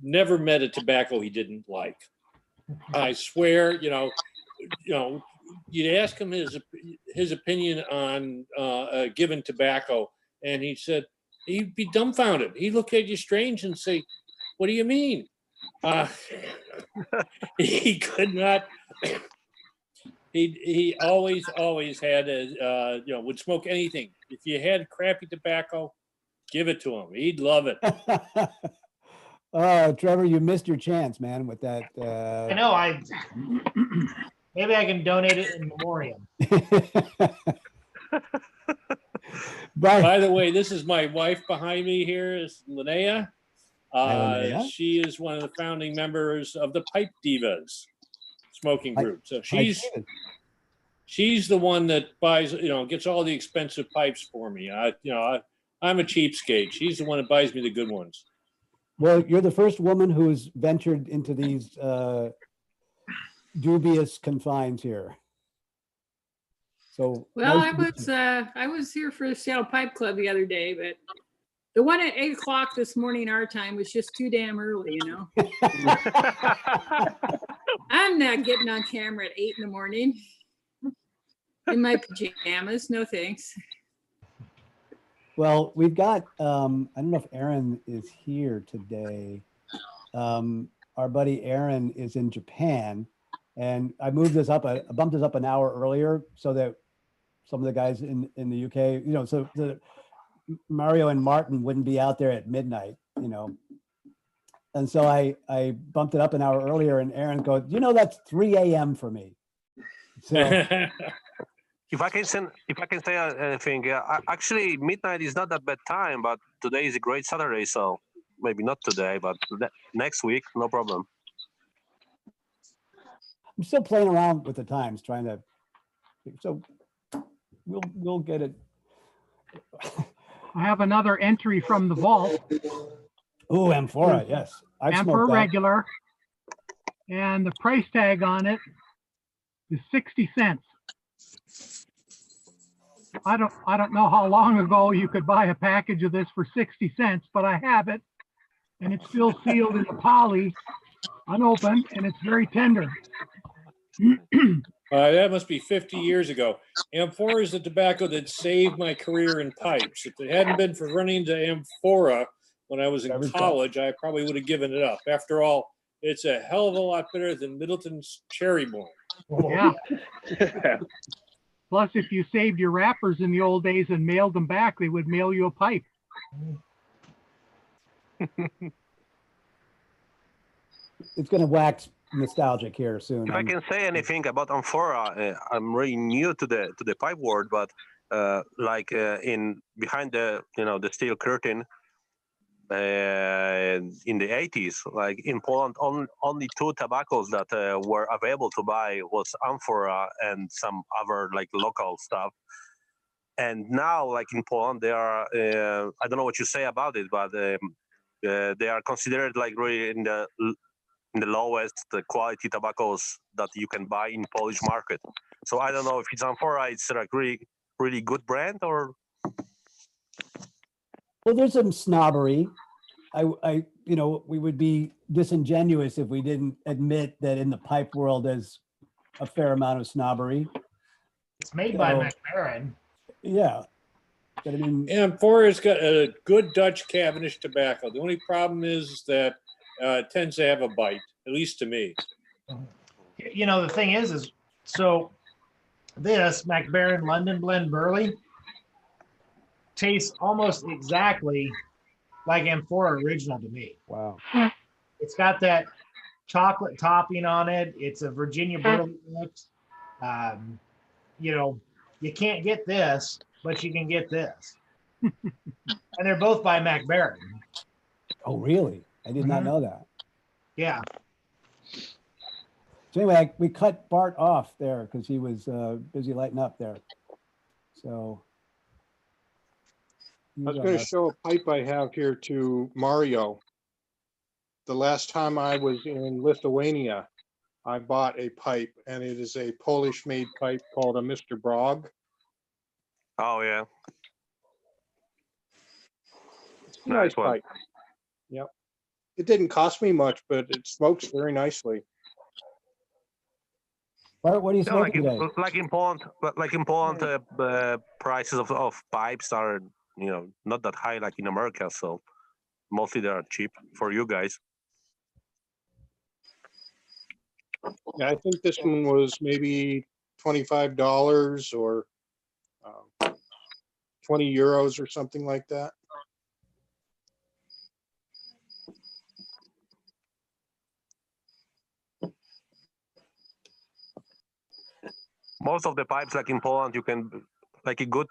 never met a tobacco he didn't like. I swear, you'd ask him his opinion on a given tobacco, and he said he'd be dumbfounded. He'd look at you strange and say, "What do you mean?" He could not. He always had would smoke anything. If you had crappy tobacco, give it to him. He'd love it. Oh, Trevor, you missed your chance, man, with that. I know. Maybe I can donate it in memoriam. By the way, this is my wife behind me here, is Linnea. Linnea. She is one of the founding members of the Pipe Divas smoking group. So she's the one that buys, gets all the expensive pipes for me. I'm a cheapskate. She's the one that buys me the good ones. Well, you're the first woman who's ventured into these dubious confines here. So well, I was here for the Seattle Pipe Club the other day, but the one at 8 o'clock this morning our time was just too damn early, I'm not getting on camera at 8 in the morning in my pajamas. No thanks. Well, we've got, I don't know if Aaron is here today. Our buddy Aaron is in Japan, and I moved this up, I bumped this up an hour earlier so that some of the guys in the UK, so the Mario and Martin wouldn't be out there at midnight, And so I bumped it up an hour earlier, and Aaron goes, that's 3 a.m. for me. So If I can say anything, actually midnight is not that bad time, but today is a great Saturday, so maybe not today, but next week, no problem. I'm still playing around with the times, trying to. So we'll get it. I have another entry from the vault. Oh, Amphora, yes. Amphora regular, and the price tag on it is 60 cents. I don't know how long ago you could buy a package of this for 60 cents, but I have it, and it's still sealed in a poly, unopened, and it's very tender. That must be 50 years ago. Amphora is the tobacco that saved my career in pipes. If it hadn't been for running into Amphora when I was in college, I probably would have given it up. After all, it's a hell of a lot better than Middleton's Cherry Bomb. Yeah. Plus, if you saved your wrappers in the old days and mailed them back, they would mail you a pipe. It's going to wax nostalgic here soon. If I can say anything about Amphora, I'm really new to the pipe world, but in behind the the steel curtain in the 80s, like in Poland, only two tobaccos that were available to buy was Amphora and some other like local stuff. And now, like in Poland, they are I don't know what you say about it, but they are considered like really in the lowest quality tobaccos that you can buy in Polish market. So I don't know if it's Amphora, it's like really good brand, or. Well, there's some snobbery. We would be disingenuous if we didn't admit that in the pipe world there's a fair amount of snobbery. It's made by McLaren. Yeah. But I mean, Amphora's got a good Dutch Cavendish tobacco. The only problem is that tends to have a bite, at least to me. You know, the thing is so this McBaron London Blend Burley tastes almost exactly like Amphora Original to me. Wow. It's got that chocolate topping on it. It's a Virginia Burley mix. You know, you can't get this, but you can get this. And they're both by McBaron. Oh, really? I did not know that. Yeah. So anyway, we cut Bart off there because he was busy lighting up there. So. I was going to show a pipe I have here to Mario. The last time I was in Lithuania, I bought a pipe, and it is a Polish-made pipe called a Mr. Brog. Oh yeah. It's a nice one. pipe. Yep. It didn't cost me much, but it smokes very nicely. Bart, what are you Yeah, smoking today? like in Poland, prices of pipes are, you know, not that high like in America, so mostly they are cheap for you guys. Yeah, I think this one was maybe $25 or 20 euros or something like that. Most of the pipes, like in Poland, you can, like a good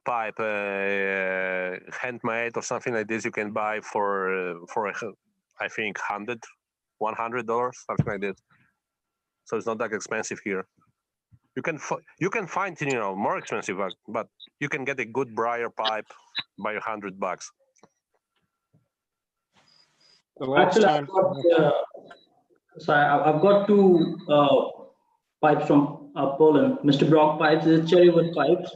pipe, handmade or something like this, you can buy for I think $100, something like this. So it's not that expensive here. You can find, you know, more expensive, but you can get a good briar pipe by $100. Actually, I've got two pipes from Poland, Mr. Brock pipes, the cherry wood pipes,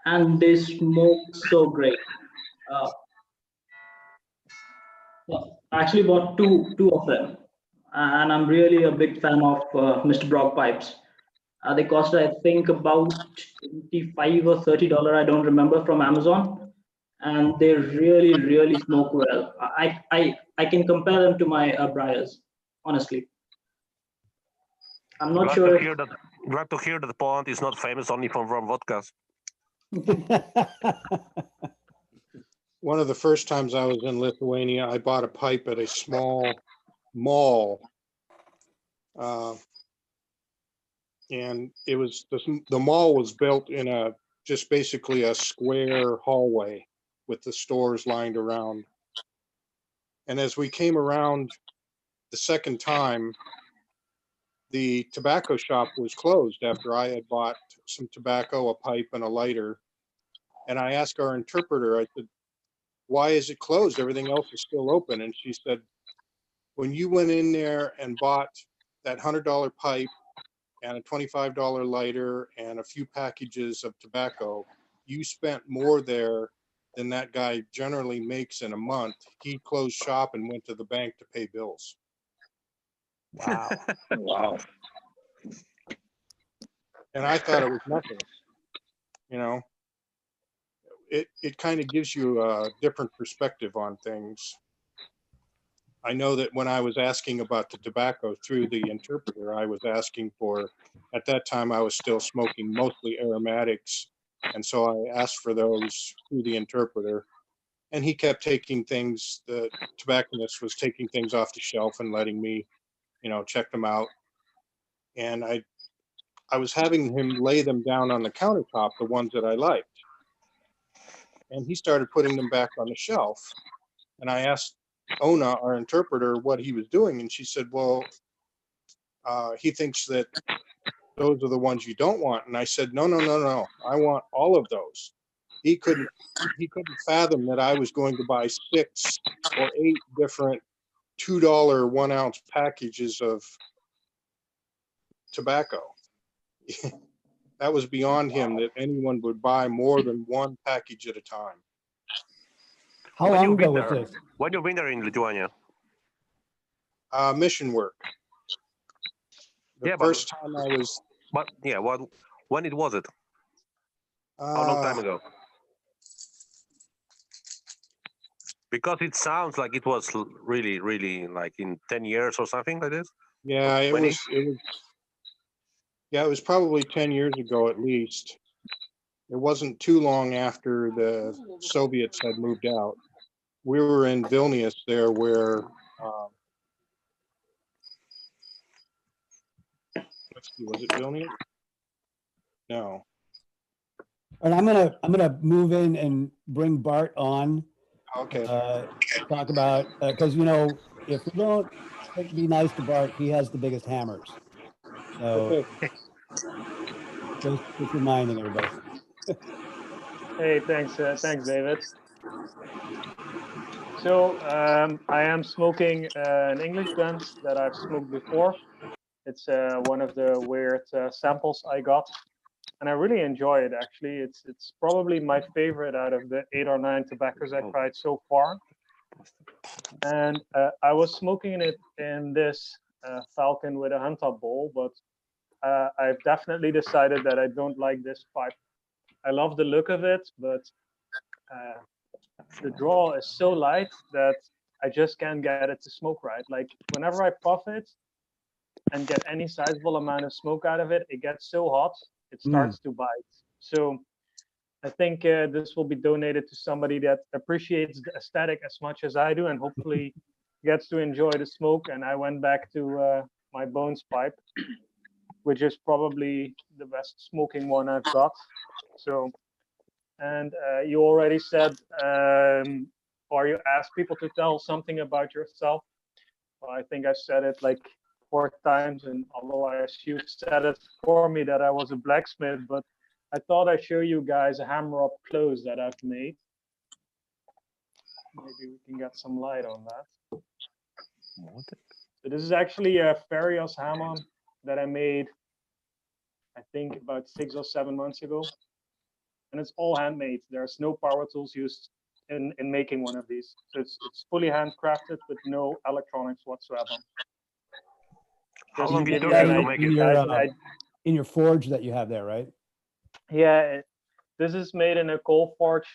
and they smoke so great. I actually bought two of them, and I'm really a big fan of Mr. Brock pipes. They cost, I think, about $25 or $30. I don't remember, from Amazon, and they really smoke well. I can compare them to my Briars, honestly. I'm not sure. Glad to hear that Poland is not famous only for rum vodkas. One of the first times I was in Lithuania, I bought a pipe at a small mall. And it was, the mall was built in just basically a square hallway with the stores lined around. And as we came around the second time, the tobacco shop was closed after I had bought some tobacco, a pipe, and a lighter. And I asked our interpreter, I said, "Why is it closed? Everything else is still open." And she said, "When you went in there and bought that $100 pipe and a $25 lighter and a few packages of tobacco, you spent more there than that guy generally makes in a month. He closed shop and went to the bank to pay bills." Wow. Wow. And I thought it was nothing. You know, it kind of gives you a different perspective on things. I know that when I was asking about the tobacco through the interpreter, I was asking for, at that time I was still smoking mostly aromatics. And so I asked for those through the interpreter. And he kept taking things, the tobacconist was taking things off the shelf and letting me, you know, check them out. And I was having him lay them down on the countertop, the ones that I liked. And he started putting them back on the shelf. And I asked Ona, our interpreter, what he was doing. And she said, "Well, he thinks that those are the ones you don't want." And I said, no, I want all of those. He couldn't fathom that I was going to buy 6 or 8 different $2 1 ounce packages of tobacco. That was beyond him, that anyone would buy more than one package at a time. How long ago was this? When you've been there in Lithuania? Mission work. The first time I was. But yeah, when it was it? How long time ago? Because it sounds like it was really, really like in 10 years or something like this. Yeah, it 20? was. Yeah, it was probably 10 years ago at least. It wasn't too long after the Soviets had moved out. We were in Vilnius there, where let's see, was it Vilnius? No. And I'm gonna move in and bring Bart on. Okay. Talk about because you know if we don't be nice to Bart, he has the biggest hammers. So Okay. just reminding everybody. Hey, thanks, David. So I am smoking an English blend that I've smoked before. It's one of the weird samples I got, and I really enjoy it. Actually, it's probably my favorite out of the 8 or 9 tobaccos I tried so far. And I was smoking it in this Falcon with a hand top bowl, but I've definitely decided that I don't like this pipe. I love the look of it, but the draw is so light that I just can't get it to smoke right. Like whenever I puff it and get any sizable amount of smoke out of it, it gets so hot, it starts to bite. So I think this will be donated to somebody that appreciates the aesthetic as much as I do and hopefully gets to enjoy the smoke. And I went back to my Bones pipe, which is probably the best smoking one I've got. So, and you already said, or you asked people to tell something about yourself. Well, I think I said it like 4 times, and otherwise you said it for me that I was a blacksmith, but I thought I'd show you guys a hammer up close that I've made. Maybe we can get some light on that. So this is actually a Farrah's hammer that I made, I think about 6 or 7 months ago. And it's all handmade. There's no power tools used in making one of these. So it's fully handcrafted with no electronics whatsoever. How long did you Yeah, take to make it? in your forge that you have there, right? Yeah, this is made in a coal forge,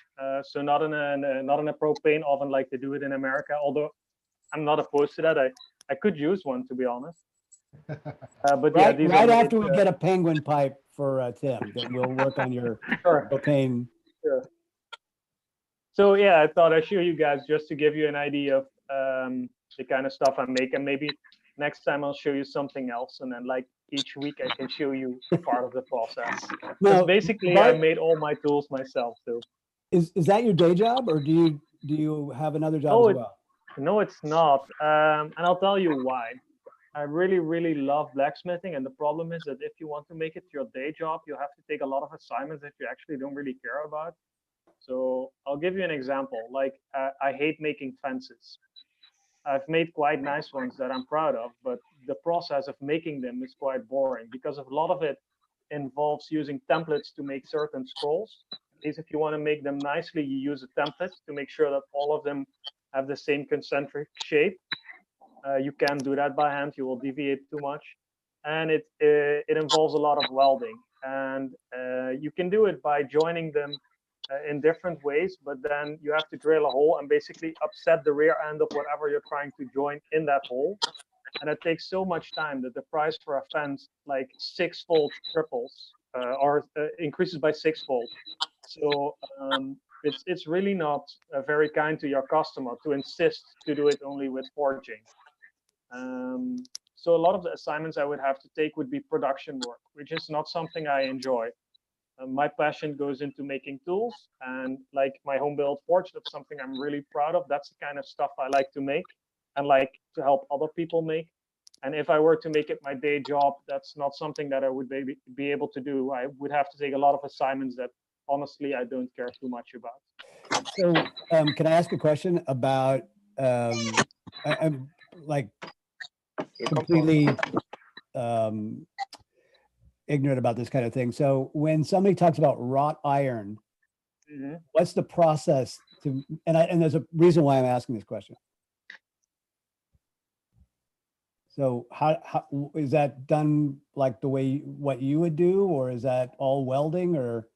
so not in a propane oven like they do it in America. Although I'm not opposed to that. I could use one, to be honest. But yeah, these right are after made, we get a penguin pipe for Tim, then we'll work on your propane. Sure. So yeah, I thought I'd show you guys just to give you an idea of the kind of stuff I make, and maybe next time I'll show you something else, and then like each week I can show you part of the process. Because basically I made all my tools myself too. Is that your day job, or do you have another job as well? No, it's not, and I'll tell you why. I really, really love blacksmithing, and the problem is that if you want to make it your day job, you have to take a lot of assignments that you actually don't really care about. So I'll give you an example. Like I hate making fences. I've made quite nice ones that I'm proud of, but the process of making them is quite boring because a lot of it involves using templates to make certain scrolls. At least if you want to make them nicely, you use a template to make sure that all of them have the same concentric shape. You can't do that by hand, you will deviate too much. And it involves a lot of welding. And you can do it by joining them in different ways, but then you have to drill a hole and basically upset the rear end of whatever you're trying to join in that hole. And it takes so much time that the price for a fence like 6-fold triples or increases by 6-fold. So it's really not very kind to your customer to insist to do it only with forging. So a lot of the assignments I would have to take would be production work, which is not something I enjoy. My passion goes into making tools, and like my home built forge, that's something I'm really proud of. That's the kind of stuff I like to make and like to help other people make. And if I were to make it my day job, that's not something that I would be able to do. I would have to take a lot of assignments that honestly I don't care too much about. So can I ask a question about I'm like completely ignorant about this kind of thing. So when somebody talks about wrought iron, what's the process to, and there's a reason why I'm asking this question. So how is that done, like the way what you would do, or is that all welding, or?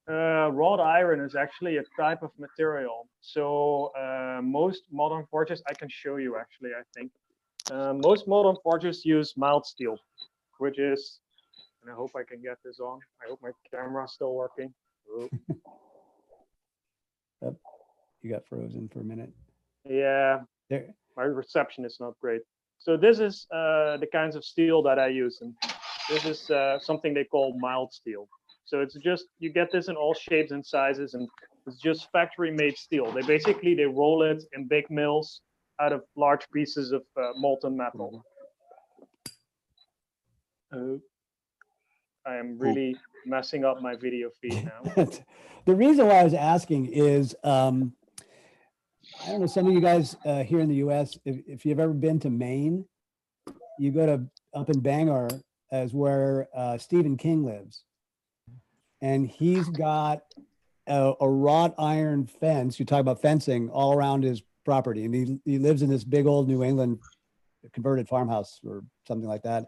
Wrought iron is actually a type of material. So most modern forges, I can show you actually, I think. Most modern forges use mild steel, which is, and I hope I can get this on. I hope my camera's still working. Oh. Yep. You got frozen for a minute. Yeah, There. my reception is not great. So this is the kinds of steel that I use, and this is something they call mild steel. So it's just, you get this in all shapes and sizes, and it's just factory made steel. They roll it in big mills out of large pieces of molten metal. I am really messing up my video feed now. The reason why I was asking is, I don't know, some of you guys here in the US, if you've ever been to Maine, you go to up in Bangor as where Stephen King lives. And he's got a wrought iron fence. You talk about fencing all around his property. And he lives in this big old New England converted farmhouse or something like that.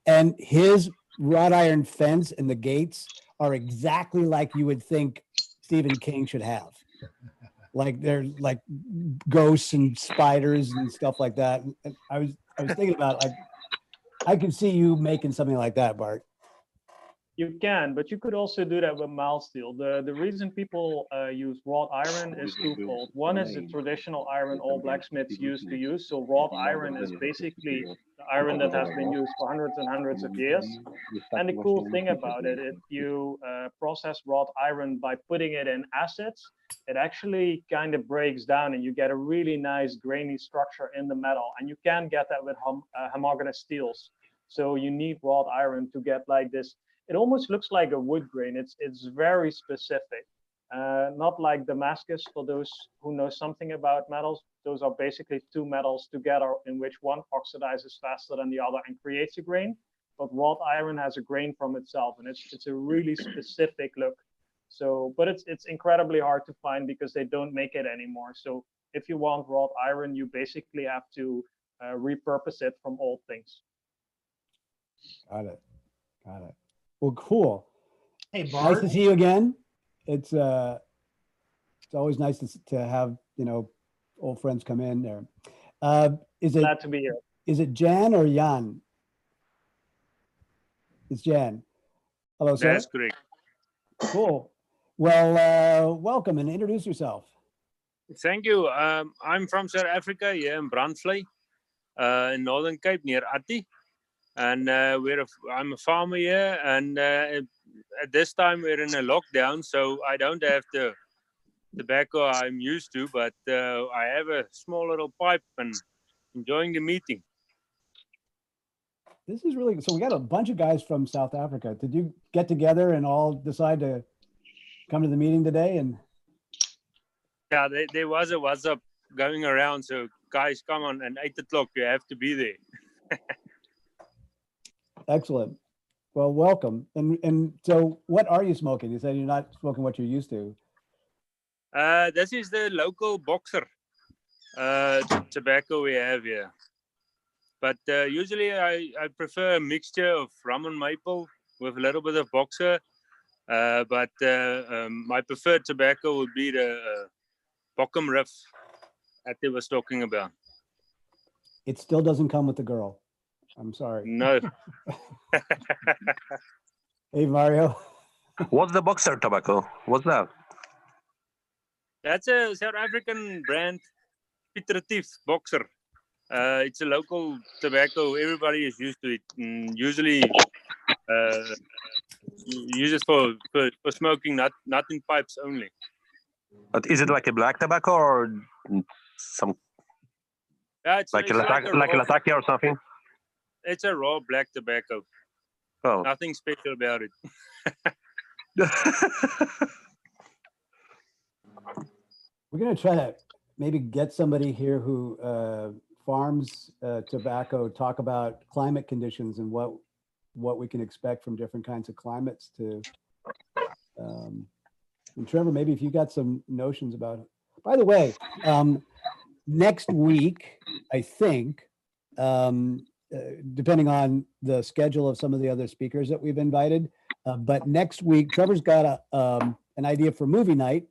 And his wrought iron fence and the gates are exactly like you would think Stephen King should have. Like they're like ghosts and spiders and stuff like that. And I was thinking about, like, I could see you making something like that, Bart. You can, but you could also do that with mild steel. The reason people use wrought iron is twofold. One is the traditional iron all blacksmiths used to use. So wrought iron is basically the iron that has been used for hundreds and hundreds of years. And the cool thing about it, if you process wrought iron by putting it in acids, it actually kind of breaks down and you get a really nice grainy structure in the metal. And you can get that with homogeneous steels. So you need wrought iron to get like this. It almost looks like a wood grain. It's very specific. Not like Damascus, for those who know something about metals. Those are basically two metals together in which one oxidizes faster than the other and creates a grain. But wrought iron has a grain from itself, and it's a really specific look. So, but it's incredibly hard to find because they don't make it anymore. So if you want wrought iron, you basically have to repurpose it from old things. Got it. Got it. Well, cool. Hey, Bart. Nice to see you again. It's always nice to have, you know, old friends come in there. Is it glad to be here? Is it Jan or Jan? It's Jan. Hello, sir. That's correct. Cool. Well, welcome and introduce yourself. Thank you. I'm from South Africa, here in Briarville, in Northern Cape, near Ati. And I'm a farmer here, and at this time we're in a lockdown, so I don't have the tobacco I'm used to, but I have a small little pipe and enjoying the meeting. This is really, so we got a bunch of guys from South Africa. Did you get together and all decide to come to the meeting today? And yeah, there was a WhatsApp going around, so guys, come on, and 8 o'clock you have to be there. Excellent. Well, welcome. And so what are you smoking? You said you're not smoking what you're used to. This is the local boxer tobacco we have here. But usually I prefer a mixture of rum and maple with a little bit of boxer. But my preferred tobacco would be the Bockham Riff that they was talking about. It still doesn't come with the girl. I'm sorry. No. Hey, Mario. What's the boxer tobacco? What's that? That's a South African brand, Pitratief Boxer. It's a local tobacco. Everybody is used to it. And usually use it for smoking, not in pipes only. But is it like a black tobacco or some It's like a Lataki or something? It's a raw black tobacco. Oh. Nothing special about it. We're going to try to maybe get somebody here who farms tobacco, talk about climate conditions and what we can expect from different kinds of climates to. And Trevor, maybe if you got some notions about it. By the way, next week, I think, depending on the schedule of some of the other speakers that we've invited, but next week, Trevor's got a an idea for movie night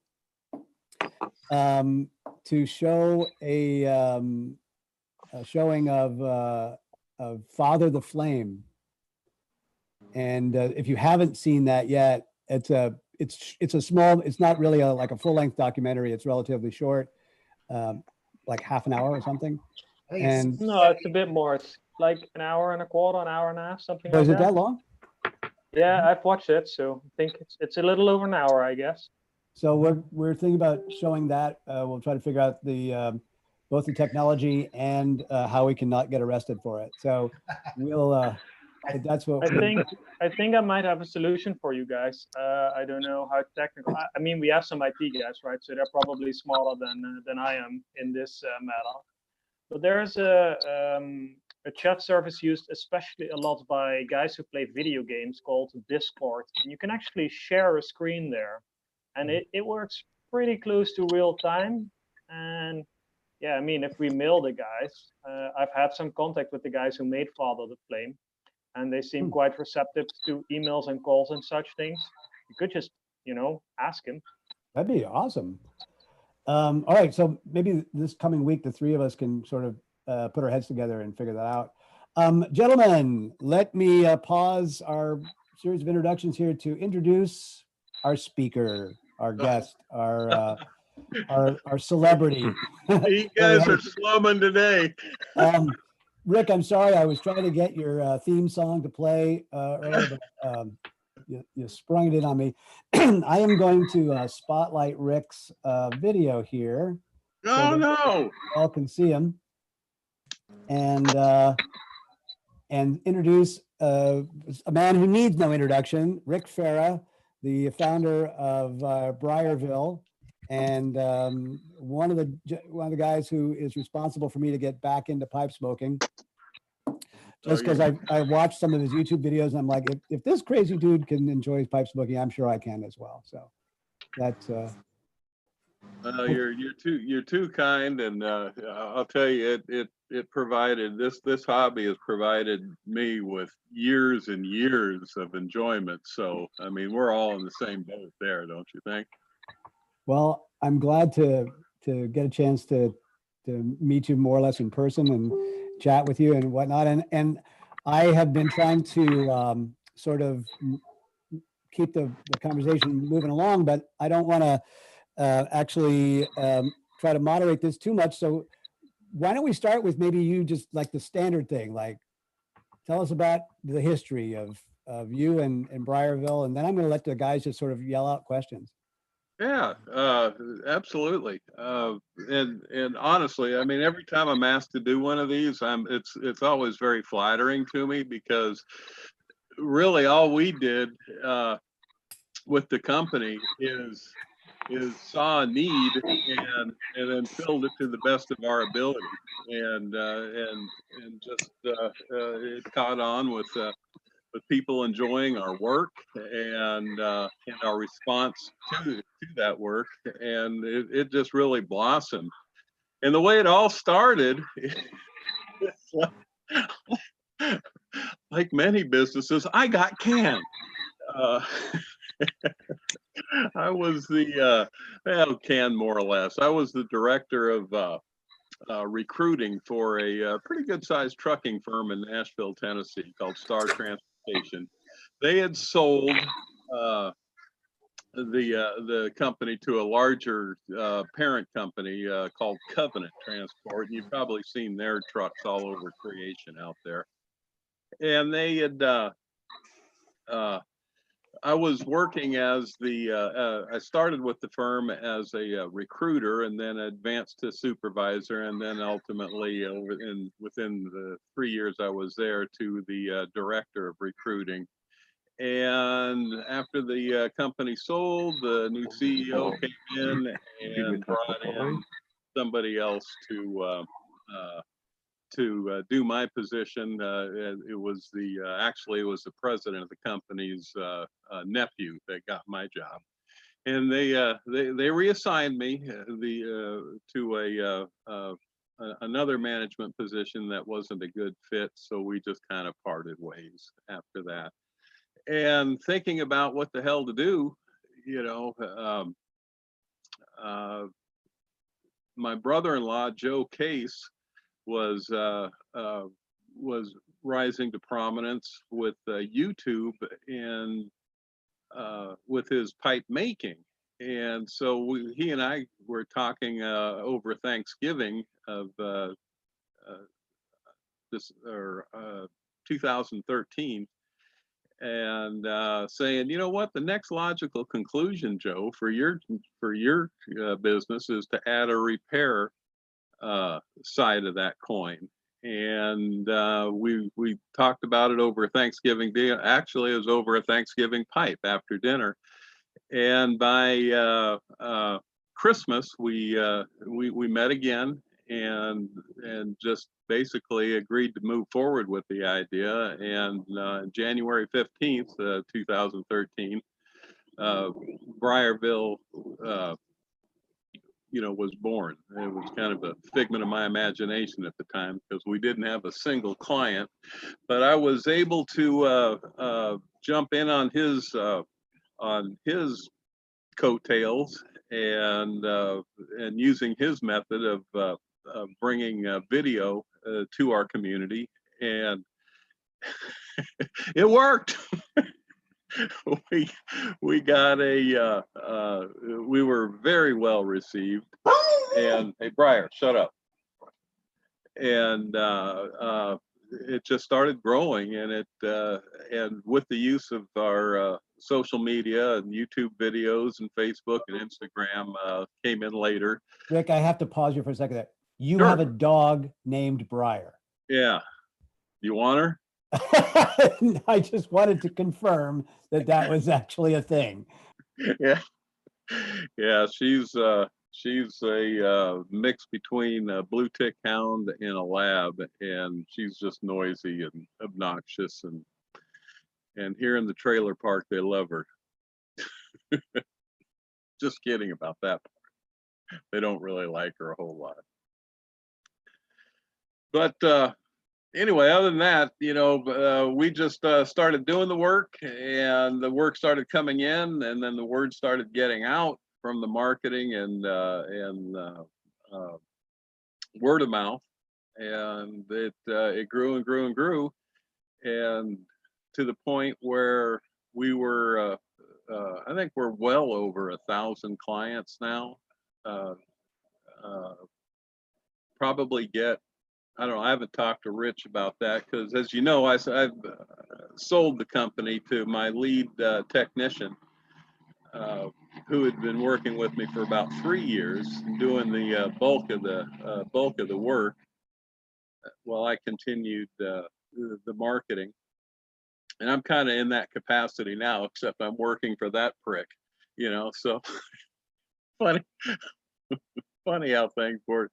to show a showing of Father the Flame. And if you haven't seen that yet, it's a small, it's not really like a full-length documentary. It's relatively short, like half an hour or something. And No, it's a bit more. It's like an hour and a quarter, an hour and a half, something like was that. it that long? Yeah, I've watched it, so I think it's a little over an hour, I guess. So we're thinking about showing that. We'll try to figure out the both the technology and how we can not get arrested for it. So we'll. That's what I think I might have a solution for you guys. I don't know how technical. I mean, we have some IT guys, right? So they're probably smarter than I am in this matter. But there's a chat service used especially a lot by guys who play video games called Discord. And you can actually share a screen there, and it works pretty close to real time. And yeah, I mean, if we mail the guys, I've had some contact with the guys who made Father the Flame, and they seem quite receptive to emails and calls and such things. You could just, ask him. That'd be awesome. All right, so maybe this coming week, the three of us can sort of put our heads together and figure that out. Gentlemen, let me pause our series of introductions here to introduce our speaker, our guest, our celebrity. You guys are slumming today. Rick, I'm sorry, I was trying to get your theme song to play earlier, but you sprung it in on me. I am going to spotlight Rick's video here. Oh, so no. You all can see him. And introduce a man who needs no introduction, Ric Farrah, the founder of Briarville, and one of the guys who is responsible for me to get back into pipe smoking. Just because I watched some of his YouTube videos, and I'm like, if this crazy dude can enjoy pipe smoking, I'm sure I can as well. So that's. You're too kind, and I'll tell you, it provided this hobby has provided me with years and years of enjoyment. So I mean, we're all in the same boat there, don't you think? Well, I'm glad to get a chance to meet you more or less in person and chat with you and whatnot. And I have been trying to sort of keep the conversation moving along, but I don't want to actually try to moderate this too much. So why don't we start with maybe you just like the standard thing, like tell us about the history of you and Briarville, and then I'm going to let the guys just sort of yell out questions. Yeah, absolutely. And honestly, I mean, every time I'm asked to do one of these, it's always very flattering to me, because really all we did with the company is saw a need and then filled it to the best of our ability, and just it caught on with people enjoying our work and our response to that work, and it just really blossomed. And the way it all started, like many businesses, I got canned. I was canned more or less. I was the director of recruiting for a pretty good sized trucking firm in Nashville, Tennessee called Star Transportation. They had sold the company to a larger parent company called Covenant Transport. You've probably seen their trucks all over creation out there. And they had I was working as I started with the firm as a recruiter, and then advanced to supervisor, and then ultimately within the 3 years I was there, to the director of recruiting. And after the company sold, the new CEO came in and brought in somebody else to do my position. It was actually it was the president of the company's nephew that got my job, and they reassigned me to another management position that wasn't a good fit. So we just kind of parted ways after that. And thinking about what the hell to do, you know, my brother-in-law Joe Case was rising to prominence with YouTube and with his pipe making. And so he and I were talking over Thanksgiving of 2013, and saying, you know what, the next logical conclusion, Joe, for your business is to add a repair side of that coin. And we talked about it over Thanksgiving Day. Actually, it was over a Thanksgiving pipe after dinner. And by Christmas, we met again and just basically agreed to move forward with the idea. And January 15th, 2013, Briarville, was born. It was kind of a figment of my imagination at the time because we didn't have a single client, but I was able to jump in on his coattails and using his method of bringing video to our community, and it worked. we got we were very well received, and hey Briar, shut up. And it just started growing, and and with the use of our social media and YouTube videos and Facebook and Instagram came in later. Rick, I have to pause you for a second there. You Sure. have a dog named Briar. Yeah, you want her? I just wanted to confirm that was actually a thing. Yeah, she's a mix between a blue tick hound and a lab, and she's just noisy and obnoxious, and here in the trailer park they love her. Just kidding about that part. They don't really like her a whole lot. But anyway, other than that, we just started doing the work, and the work started coming in, and then the word started getting out from the marketing and word of mouth, and it grew and grew and grew, and to the point where we were, I think we're well over 1,000 clients now. Probably get, I don't know, I haven't talked to Rich about that because, as you know, I've sold the company to my lead technician, who had been working with me for about 3 years, doing the bulk of the work, while I continued the marketing. And I'm kind of in that capacity now, except I'm working for that prick, so funny. Funny how things work.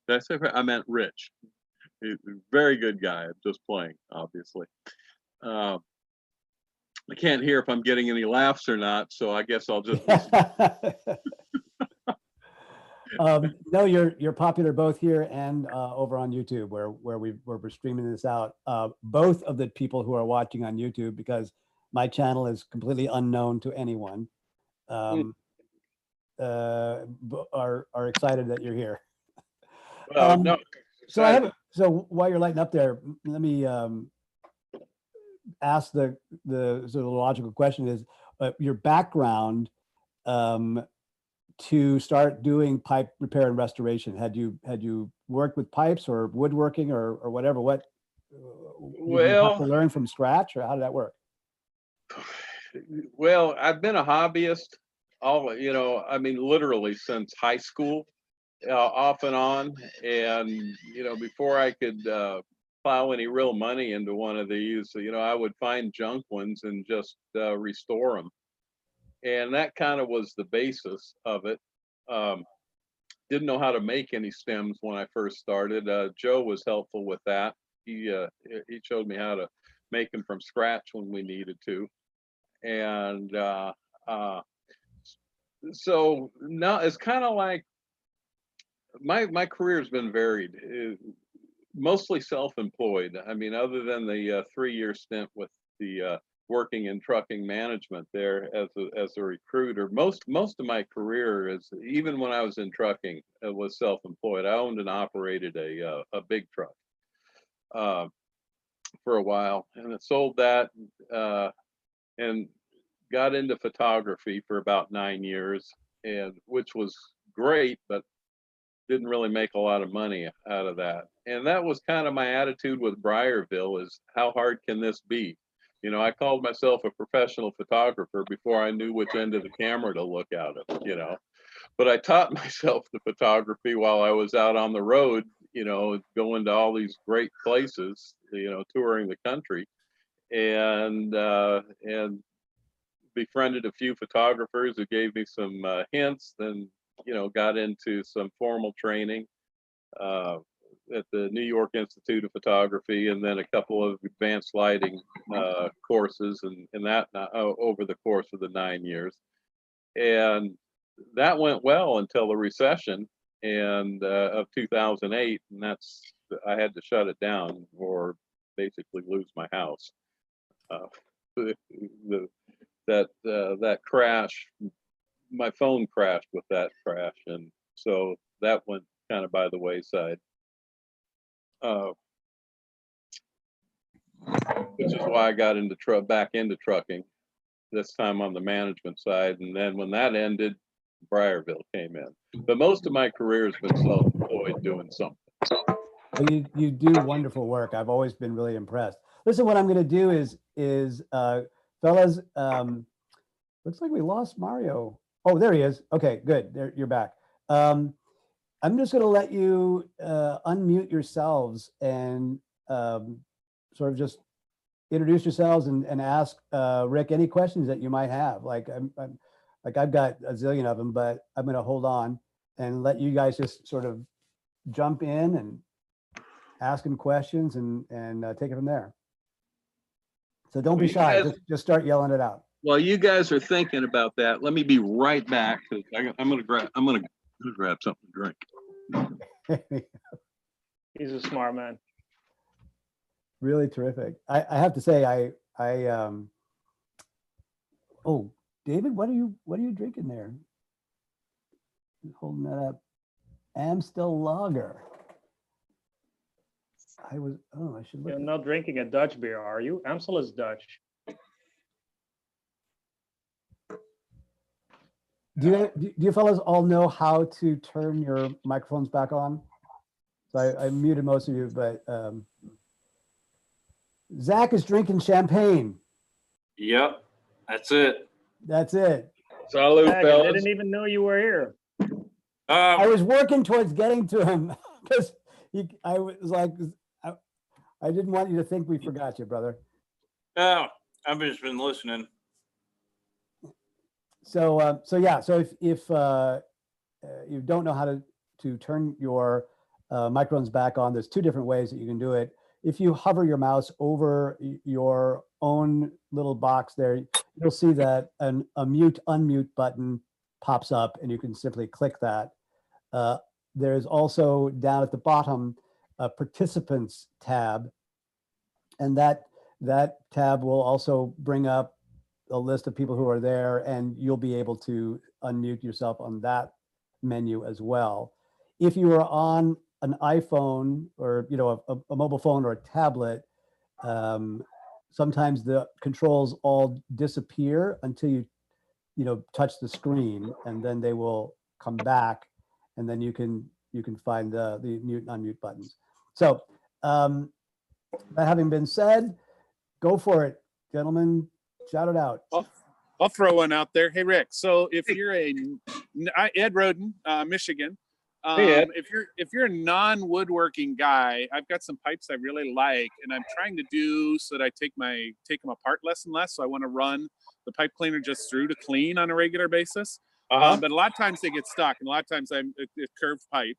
I meant Rich. He's a very good guy. I'm just playing, obviously. I can't hear if I'm getting any laughs or not, so I guess I'll just No, you're popular both here and over on YouTube, where we're streaming this out. Both of the people who are watching on YouTube, because my channel is completely unknown to anyone, are excited that you're here. Well, no. So while you're lighting up there, let me ask the sort of logical question is your background to start doing pipe repair and restoration. Had you worked with pipes or woodworking or whatever? What did you have to learn from scratch, or how did that work? Well, I've been a hobbyist literally since high school, off and on. And, before I could plow any real money into one of these, I would find junk ones and just restore them. And that kind of was the basis of it. Didn't know how to make any stems when I first started. Joe was helpful with that. He showed me how to make them from scratch when we needed to. And so now it's kind of like my career has been varied, mostly self-employed. I mean, other than the 3-year stint with the working in trucking management there as a recruiter. Most of my career is, even when I was in trucking, it was self-employed. I owned and operated a big truck for a while, and I sold that and got into photography for about 9 years, and which was great, but didn't really make a lot of money out of that. And that was kind of my attitude with Briarville, is how hard can this be? You know, I called myself a professional photographer before I knew which end of the camera to look out of, you know. But I taught myself the photography while I was out on the road, you know, going to all these great places, you know, touring the country, and befriended a few photographers who gave me some hints, then, you know, got into some formal training at the New York Institute of Photography, and then a couple of advanced lighting courses, and that over the course of the 9 years. And that went well until the recession and of 2008, and I had to shut it down or basically lose my house. That crash, my phone crashed with that crash, and so that went kind of by the wayside. Which is why I got into back into trucking, this time on the management side, and then when that ended, Briarville came in. But most of my career has been self-employed doing something. Well, you do wonderful work. I've always been really impressed. Listen, what I'm going to do is fellas, looks like we lost Mario. Oh, there he is. Okay, good. There, you're back. I'm just going to let you unmute yourselves and sort of just introduce yourselves and ask Rick any questions that you might have. Like I've got a zillion of them, but I'm going to hold on and let you guys just sort of jump in and ask him questions and take it from there. So don't be shy. Just start yelling it out. While you guys are thinking about that, let me be right back, because I'm gonna grab something to drink. He's a smart man. Really terrific. I have to say, oh, David, what are you drinking there? Holding that up. Amstel Lager. I should look. You're not drinking a Dutch beer, are you? Amstel is Dutch. Do you fellas all know how to turn your microphones back on? So I muted most of you, but Zach is drinking champagne. Yep, that's it. That's it. Salute, Zach, I didn't even know you were here. I was working towards getting to him because I was like, I didn't want you to think we forgot you, brother. Oh, I've just been listening. So yeah. So if you don't know how to turn your microphones back on, there's two different ways that you can do it. If you hover your mouse over your own little box there, you'll see that a mute unmute button pops up, and you can simply click that. There's also down at the bottom a participants tab, and that tab will also bring up a list of people who are there, and you'll be able to unmute yourself on that menu as well. If you are on an iPhone or a mobile phone or a tablet, sometimes the controls all disappear until you touch the screen, and then they will come back, and then you can find the mute and unmute buttons. So that having been said, go for it, gentlemen. Shout it out. I'll throw one out there. Hey, Rick. So if you're Ed Roden, Michigan. Hey, Ed. If you're a non-woodworking guy, I've got some pipes I really like, and I'm trying to do so that I take them apart less and less. So I want to run the pipe cleaner just through to clean on a regular basis. But a lot of times they get stuck, and a lot of times I'm a curved pipe.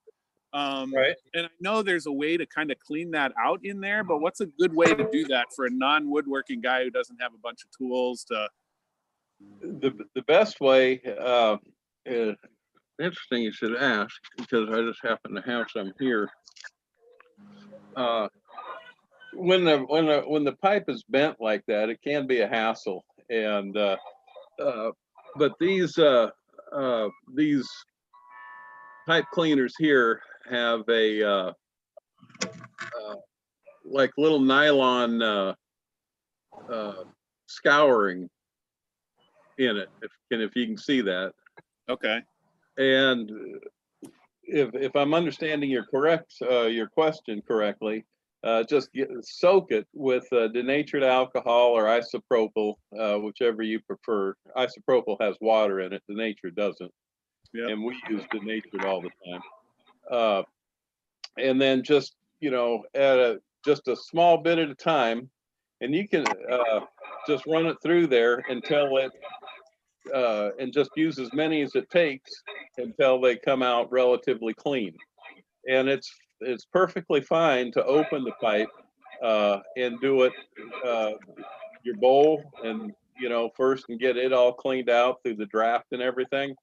Right. And I know there's a way to kind of clean that out in there, but what's a good way to do that for a non-woodworking guy who doesn't have a bunch of tools to? The best way, interesting you should ask, because I just happen to have some here. when the pipe is bent like that, it can be a hassle. And but these pipe cleaners here have a like little nylon scouring in it, if you can see that. Okay. And if I'm understanding your question correctly, just soak it with denatured alcohol or isopropyl, whichever you prefer. Isopropyl has water in it, denatured doesn't. Yep. And we use denatured all the time. And then just, add just a small bit at a time, and you can just run it through there until it, and just use as many as it takes until they come out relatively clean. And it's perfectly fine to open the pipe and do it your bowl, and first, and get it all cleaned out through the draft and everything.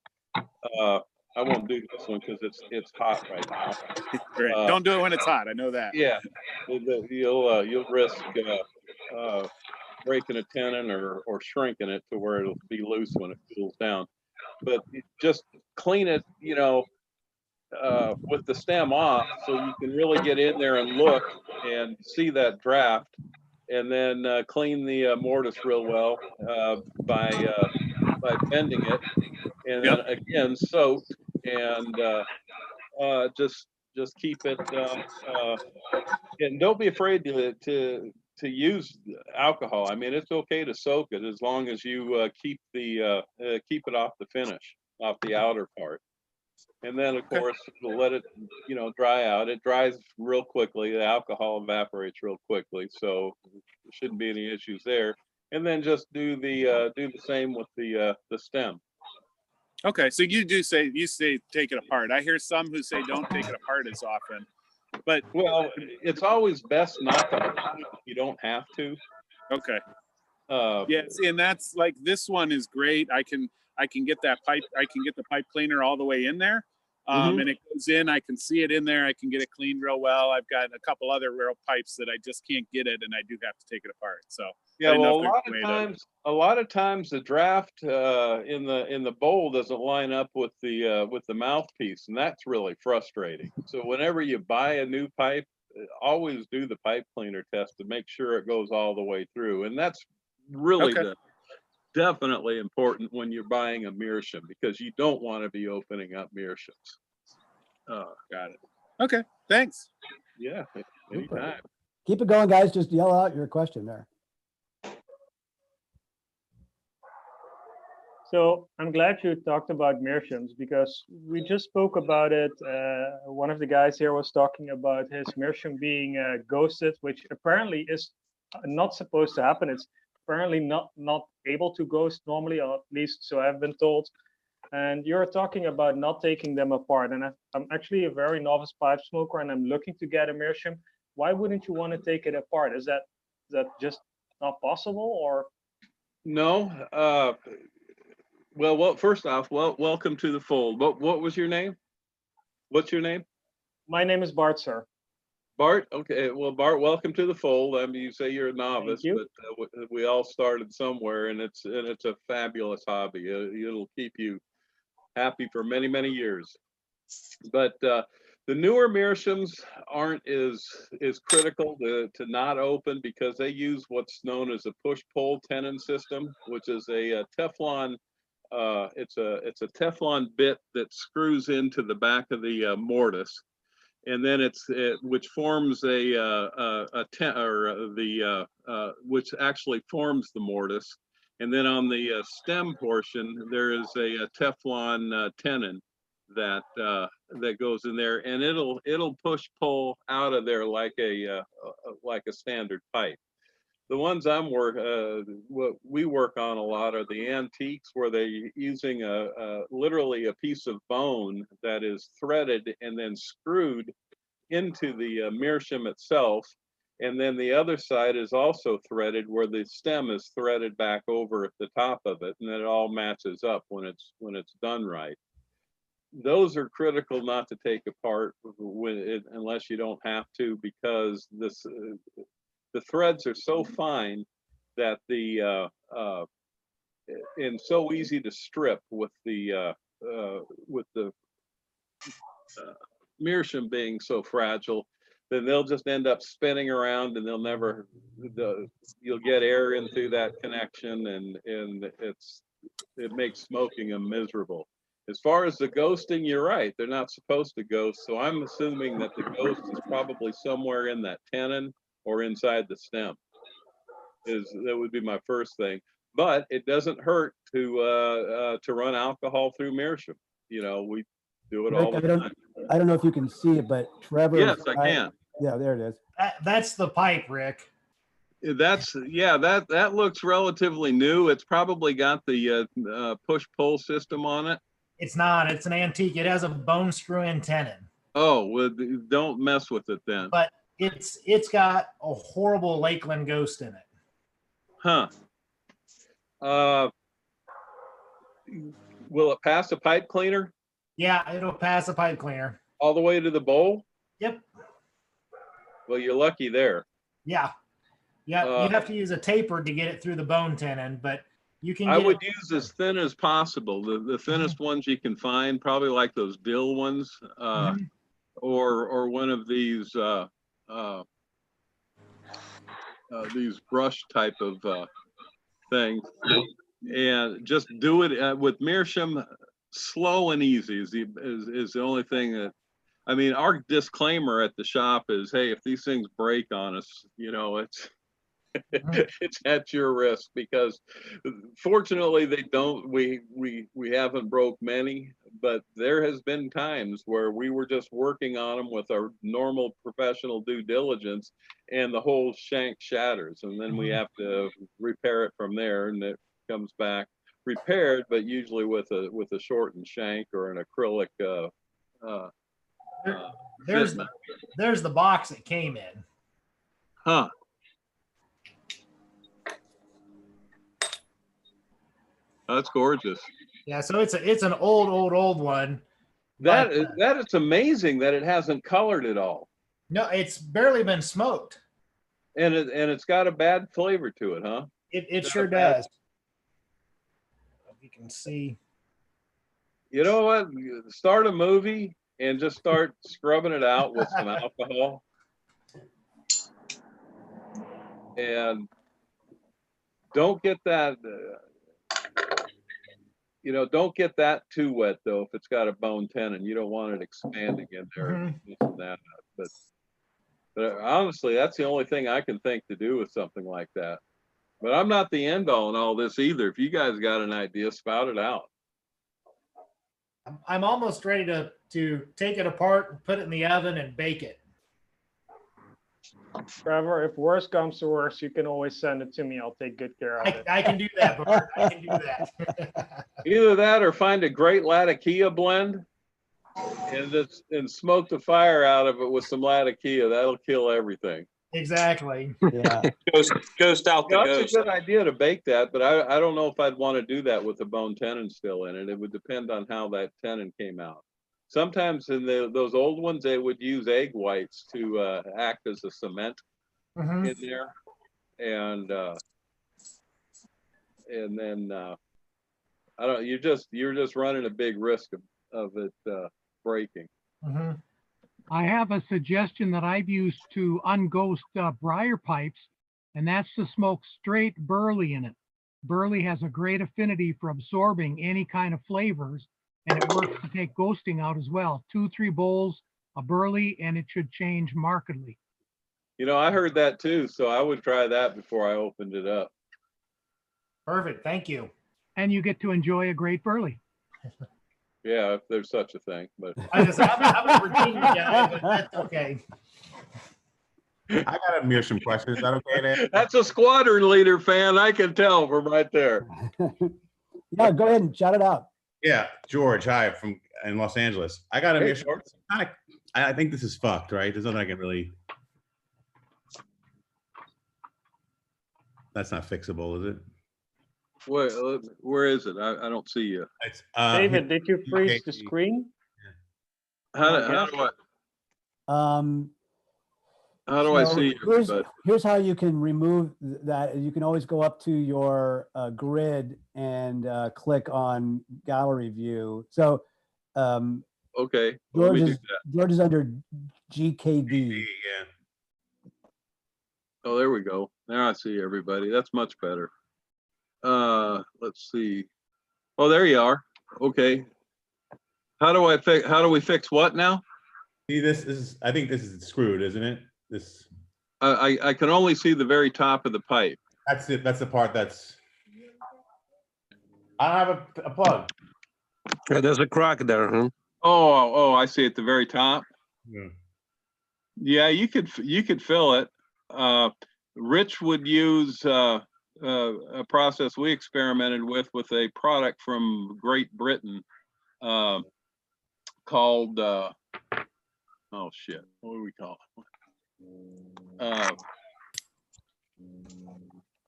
I won't do this one because it's hot right now. Great. Don't do it when it's hot. I know that. Yeah, you'll risk breaking a tenon or shrinking it to where it'll be loose when it cools down. But just clean it, with the stem off, so you can really get in there and look and see that draft, and then clean the mortise real well by bending it, and then again soaked, and just keep it. And don't be afraid to use alcohol. I mean, it's okay to soak it as long as you keep it off the finish, off the outer part. And then, of course, we'll let it, dry out. It dries real quickly. The alcohol evaporates real quickly, so there shouldn't be any issues there. And then just do the same with the stem. Okay, so you say take it apart. I hear some who say don't take it apart as often, but well, it's always best not to if you don't have to. Okay. Yes, and that's like, this one is great. I can get that pipe. I can get the pipe cleaner all the way in there, and it goes in. I can see it in there. I can get it cleaned real well. I've got a couple other real pipes that I just can't get it, and I do have to take it apart. So yeah, well, a lot of times the draft in the bowl doesn't line up with the mouthpiece, and that's really frustrating. So whenever you buy a new pipe, always do the pipe cleaner test to make sure it goes all the way through, and that's really definitely important when you're buying a meerschaum, because you don't want to be opening up meerschaums. Got it. Okay, thanks. Yeah, anytime. Keep it going, guys. Just yell out your question there. So I'm glad you talked about meerschaums, because we just spoke about it. One of the guys here was talking about his meerschaum being ghosted, which apparently is not supposed to happen. It's apparently not able to ghost normally, or at least so I've been told. And you're talking about not taking them apart. And I'm actually a very novice pipe smoker, and I'm looking to get a meerschaum. Why wouldn't you want to take it apart? Is that just not possible, or? No. Well, first off, welcome to the fold. What was your name? What's your name? My name is Bart, sir. Bart, okay. Well, Bart, welcome to the fold. I mean, you say you're a novice, but we all started somewhere, and it's a fabulous hobby. It'll keep you happy for many, many years. But the newer meerschaums aren't as critical to not open, because they use what's known as a push-pull tenon system, which is a Teflon. It's a Teflon bit that screws into the back of the mortise, and then which forms which actually forms the mortise. And then on the stem portion, there is a Teflon tenon that goes in there, and it'll push pull out of there like a standard pipe. The ones what we work on a lot are the antiques, where they're using literally a piece of bone that is threaded and then screwed into the meerschaum itself. And then the other side is also threaded, where the stem is threaded back over at the top of it, and then it all matches up when it's done right. Those are critical not to take apart unless you don't have to, because the threads are so fine that and so easy to strip with the meerschaum being so fragile, then they'll just end up spinning around, and they'll never, you'll get air into that connection, and it makes smoking them miserable. As far as the ghosting, you're right, they're not supposed to ghost, so I'm assuming that the ghost is probably somewhere in that tenon or inside the stem. That would be my first thing. But it doesn't hurt to run alcohol through meerschaum. You know, we do it all the time. I don't know if you can see it, but Trevor. Yes, I can. Yeah, there it is. That's the pipe, Rick. That looks relatively new. It's probably got the push-pull system on it. It's not. It's an antique. It has a bone screw-in tenon. Oh, well, don't mess with it then. But it's got a horrible Lakeland ghost in it. Huh. Will it pass a pipe cleaner? Yeah, it'll pass a pipe cleaner. All the way to the bowl? Yep. Well, you're lucky there. Yeah. Yeah, you have to use a taper to get it through the bone tenon, but you can I would use as thin as possible. The thinnest ones you can find, probably like those dill ones, or one of these brush type of things, and just do it with meerschaum. Slow and easy is the only thing that, I mean, our disclaimer at the shop is, hey, if these things break on us, you know, it's it's at your risk, because fortunately they don't, we haven't broke many, but there has been times where we were just working on them with our normal professional due diligence, and the whole shank shatters, and then we have to repair it from there, and it comes back repaired, but usually with a shortened shank or an acrylic there's the box it came in. Huh. That's gorgeous. Yeah, so it's an old one. That is amazing that it hasn't colored at all. No, it's barely been smoked. And it's got a bad flavor to it, huh? It sure does. You can see. You know what? Start a movie and just start scrubbing it out with some alcohol. And don't get that, don't get that too wet, though, if it's got a bone tenon. You don't want it expanding in there. This and that. But honestly, that's the only thing I can think to do with something like that. But I'm not the end all in all this either. If you guys got an idea, spout it out. I'm almost ready to take it apart and put it in the oven and bake it. Trevor, if worse comes to worse, you can always send it to me. I'll take good care of it. I can do that, Bart. I can do that. Either that or find a great Latakia blend and smoke the fire out of it with some Latakia. That'll kill everything. Exactly. Yeah. Ghost out the ghost. That's a good idea to bake that, but I don't know if I'd want to do that with the bone tenon still in it. It would depend on how that tenon came out. Sometimes in those old ones, they would use egg whites to act as a cement in there, and then I don't. You're just running a big risk of it breaking. I have a suggestion that I've used to unghost briar pipes, and that's to smoke straight burley in it. Burley has a great affinity for absorbing any kind of flavors, and it works to take ghosting out as well. 2-3 bowls of burley, and it should change markedly. You know, I heard that too, so I would try that before I opened it up. Perfect. Thank you. And you get to enjoy a great burley. Yeah, if there's such a thing. But I'm a Virginia guy, but that's okay. I got a meerschaum question. Is that okay, Dan? That's a squadron leader fan. I can tell from right there. Yeah, go ahead and shout it out. Yeah, George. Hi, from in Los Angeles. I got a meerschaum. I think this is fucked, right? There's nothing I can really. That's not fixable, is it? Where is it? I don't see you. David, did you freeze the screen? How do I? How do I So see here's, everybody? here's how you can remove that. You can always go up to your grid and click on gallery view. So Okay, let George me do is, that. George is under GKD. Yeah. Oh, there we go. Now I see everybody. That's much better. Let's see. Oh, there you are. Okay. How do we fix what now? See, this is, I think this is screwed, isn't it? This. I can only see the very top of the pipe. That's it. That's the part that's. I don't have a plug. Yeah, there's a crack there, huh? Oh, I see at the very top. Yeah. Yeah, you could fill it. Rich would use a process we experimented with a product from Great Britain called oh shit, what do we call it?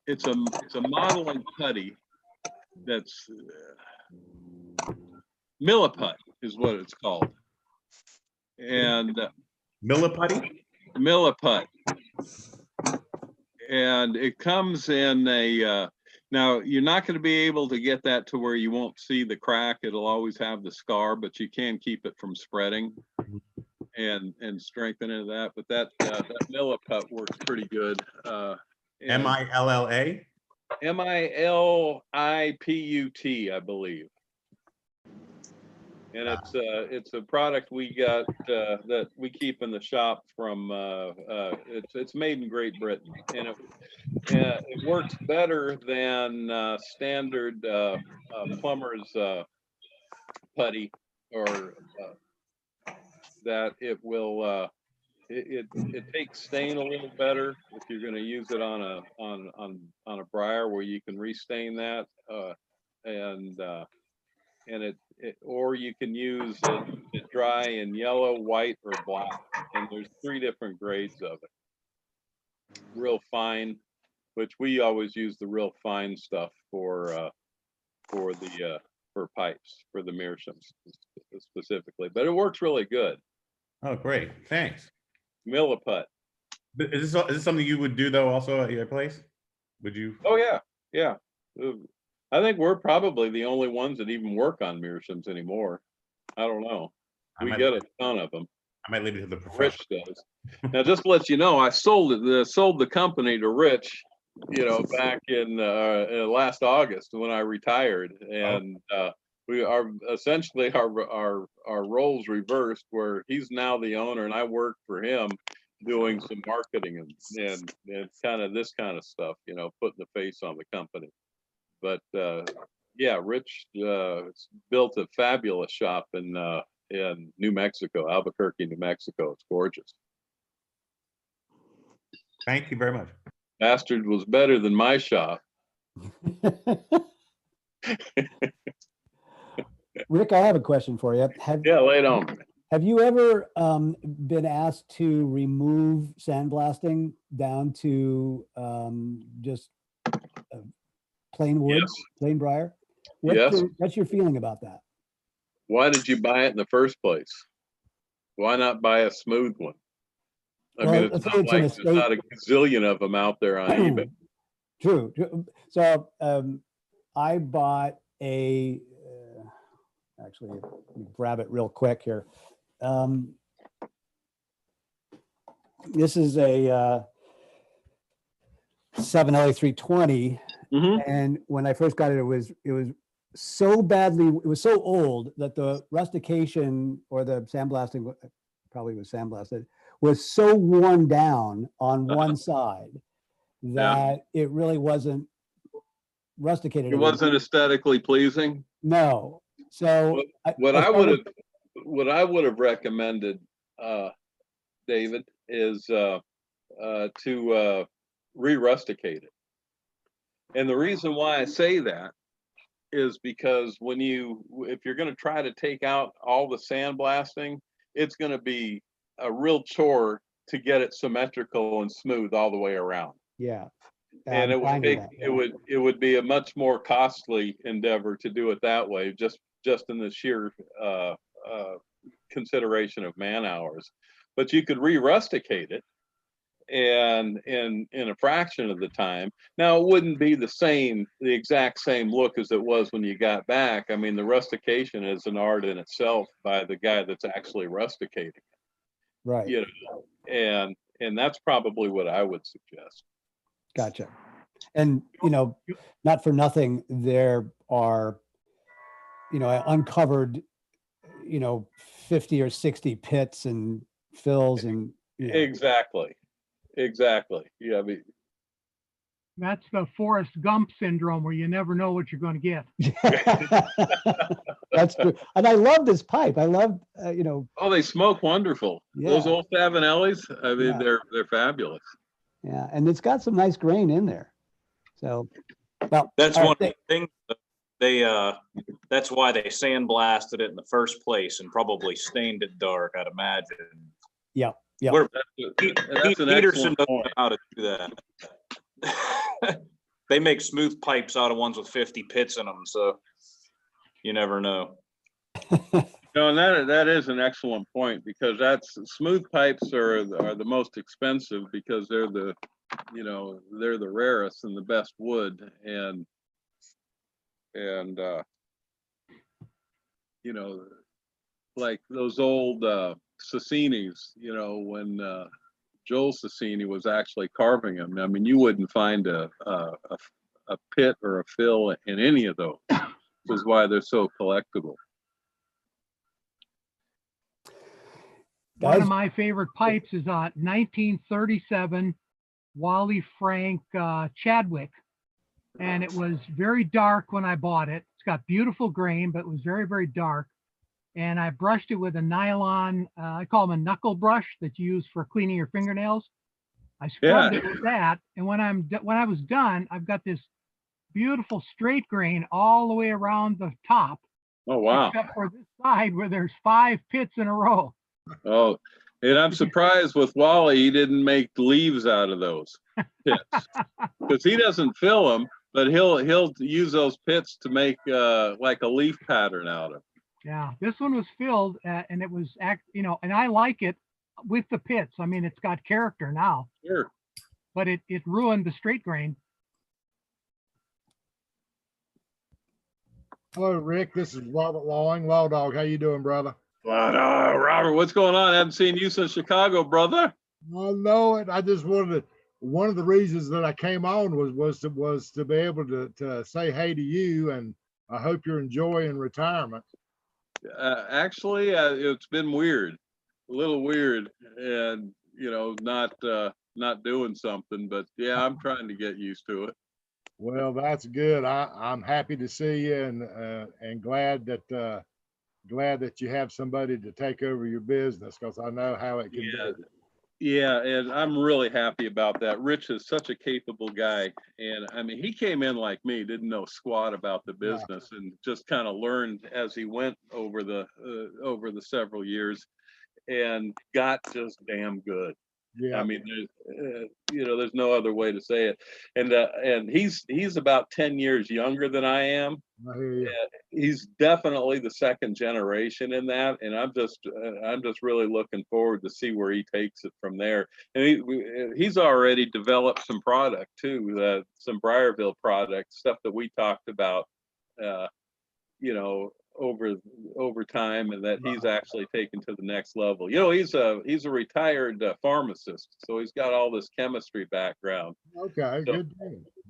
It's a modeling putty that's milliput is what it's called, and Milliputty? Milliput. And it comes in a, now you're not going to be able to get that to where you won't see the crack. It'll always have the scar, but you can keep it from spreading and strengthen it that. But that Milliput works pretty good. M-I-L-L-A? Milliput, I believe. And it's a product we got that we keep in the shop from. It's made in Great Britain, and it works better than standard plumber's putty, or that it will. It takes stain a little better if you're going to use it on a briar where you can restain that, and it or you can use it dry in yellow, white, or black. And there's 3 different grades of it. Real fine, which we always use the real fine stuff for pipes, for the meerschaums specifically. But it works really good. Oh, great. Thanks. Milliput. Is this something you would do though also at your place? Would you? Oh yeah, yeah. I think we're probably the only ones that even work on meerschaums anymore. I don't know. We get a ton of them. I might leave it to the professional. Rich does. Now, just to let you know, I sold the company to Rich, back in last August when I retired, and we are essentially our roles reversed, where he's now the owner and I work for him, doing some marketing and kind of this kind of stuff, putting the face on the company. But yeah, Rich built a fabulous shop in New Mexico, Albuquerque, New Mexico. It's gorgeous. Thank you very much. Bastard was better than my shop. Rick, I have a question for you. Yeah, lay it on. Have you ever been asked to remove sandblasting down to just plain wood, Yes. plain briar? Yes. What's your feeling about that? Why did you buy it in the first place? Why not buy a smooth one? I mean, it's not like there's not a gazillion of them out there on eBay. True. So I bought a, actually, let me grab it real quick here. This is a 7LA320. And when I first got it, it was so badly, it was so old that the rustication, or the sandblasting, probably was sandblasted, was so worn down on one side that it really wasn't rusticated. It wasn't aesthetically pleasing. No. So what I would have recommended, David, is to re-rusticate it. And the reason why I say that is because if you're going to try to take out all the sandblasting, it's going to be a real chore to get it symmetrical and smooth all the way around. Yeah. And it would be a much more costly endeavor to do it that way, just in the sheer consideration of man hours. But you could re-rusticate it and in a fraction of the time. Now, it wouldn't be the exact same look as it was when you got back. I mean, the rustication is an art in itself by the guy that's actually rusticating, Right. you know, and that's probably what I would suggest. Gotcha. And, you know, not for nothing, there are, you know, I uncovered, you know, 50 or 60 pits and fills and, you know. Exactly. Yeah, I mean, That's the Forrest Gump syndrome where you never know what you're going to get. That's true. And I love this pipe. I love, you know. oh, they smoke wonderful. Yeah. Those old Savinellis, I mean, Yeah. they're fabulous. Yeah. And it's got some nice grain in there. So, well, That's all one right, thing. That's why they sandblasted it in the first place and probably stained it dark, I'd imagine. Yeah. Yeah. Peterson doesn't know how to do that. They make smooth pipes out of ones with 50 pits in them, so you never know. No, and that is an excellent point, because smooth pipes are the most expensive, because they're the rarest and the best wood, and you know, like those old Cecinis, you know, when Joel Cecini was actually carving them. I mean, you wouldn't find a pit or a fill in any of those. This is why they're so collectible. One of my favorite pipes is a 1937 Wally Frank Chadwick. And it was very dark when I bought it. It's got beautiful grain, but it was very, very dark. And I brushed it with a nylon, I call them a knuckle brush that you use for cleaning your fingernails. I scrubbed it with that. And when I was done, I've got this beautiful straight grain all the way around the top. Oh, wow. Except for this side where there's 5 pits in a row. Oh, and I'm surprised with Wally, he didn't make leaves out of those pits, because he doesn't fill them, but he'll use those pits to make like a leaf pattern out of. Yeah, this one was filled and it was, you know, and I like it with the pits. I mean, it's got character now. Sure. But it ruined the straight grain. Hello, Rick. This is Robert Lawing. Law Dog, how you doing, brother? Robert, what's going on? I haven't seen you since Chicago, brother. I know it. I just wanted to. One of the reasons that I came on was to be able to say hey to you, and I hope you're enjoying retirement. Actually, it's been weird, a little weird, and you know, not doing something, but yeah, I'm trying to get used to it. Well, that's good. I'm happy to see you, and glad that you have somebody to take over your business, because I know how it can be. Yeah, and I'm really happy about that. Rich is such a capable guy, and I mean, he came in like me, didn't know squat about the business, and just kind of learned as he went over the several years, and got just damn good. Yeah, I mean, there's no other way to say it. And he's about 10 years younger than I am. I hear you. He's definitely the second generation in that, and I'm just really looking forward to see where he takes it from there. And he's already developed some product too, some Briarville product stuff that we talked about, you know, over time, and that he's actually taken to the next level. You know, he's a retired pharmacist, so he's got all this chemistry background. Okay, so,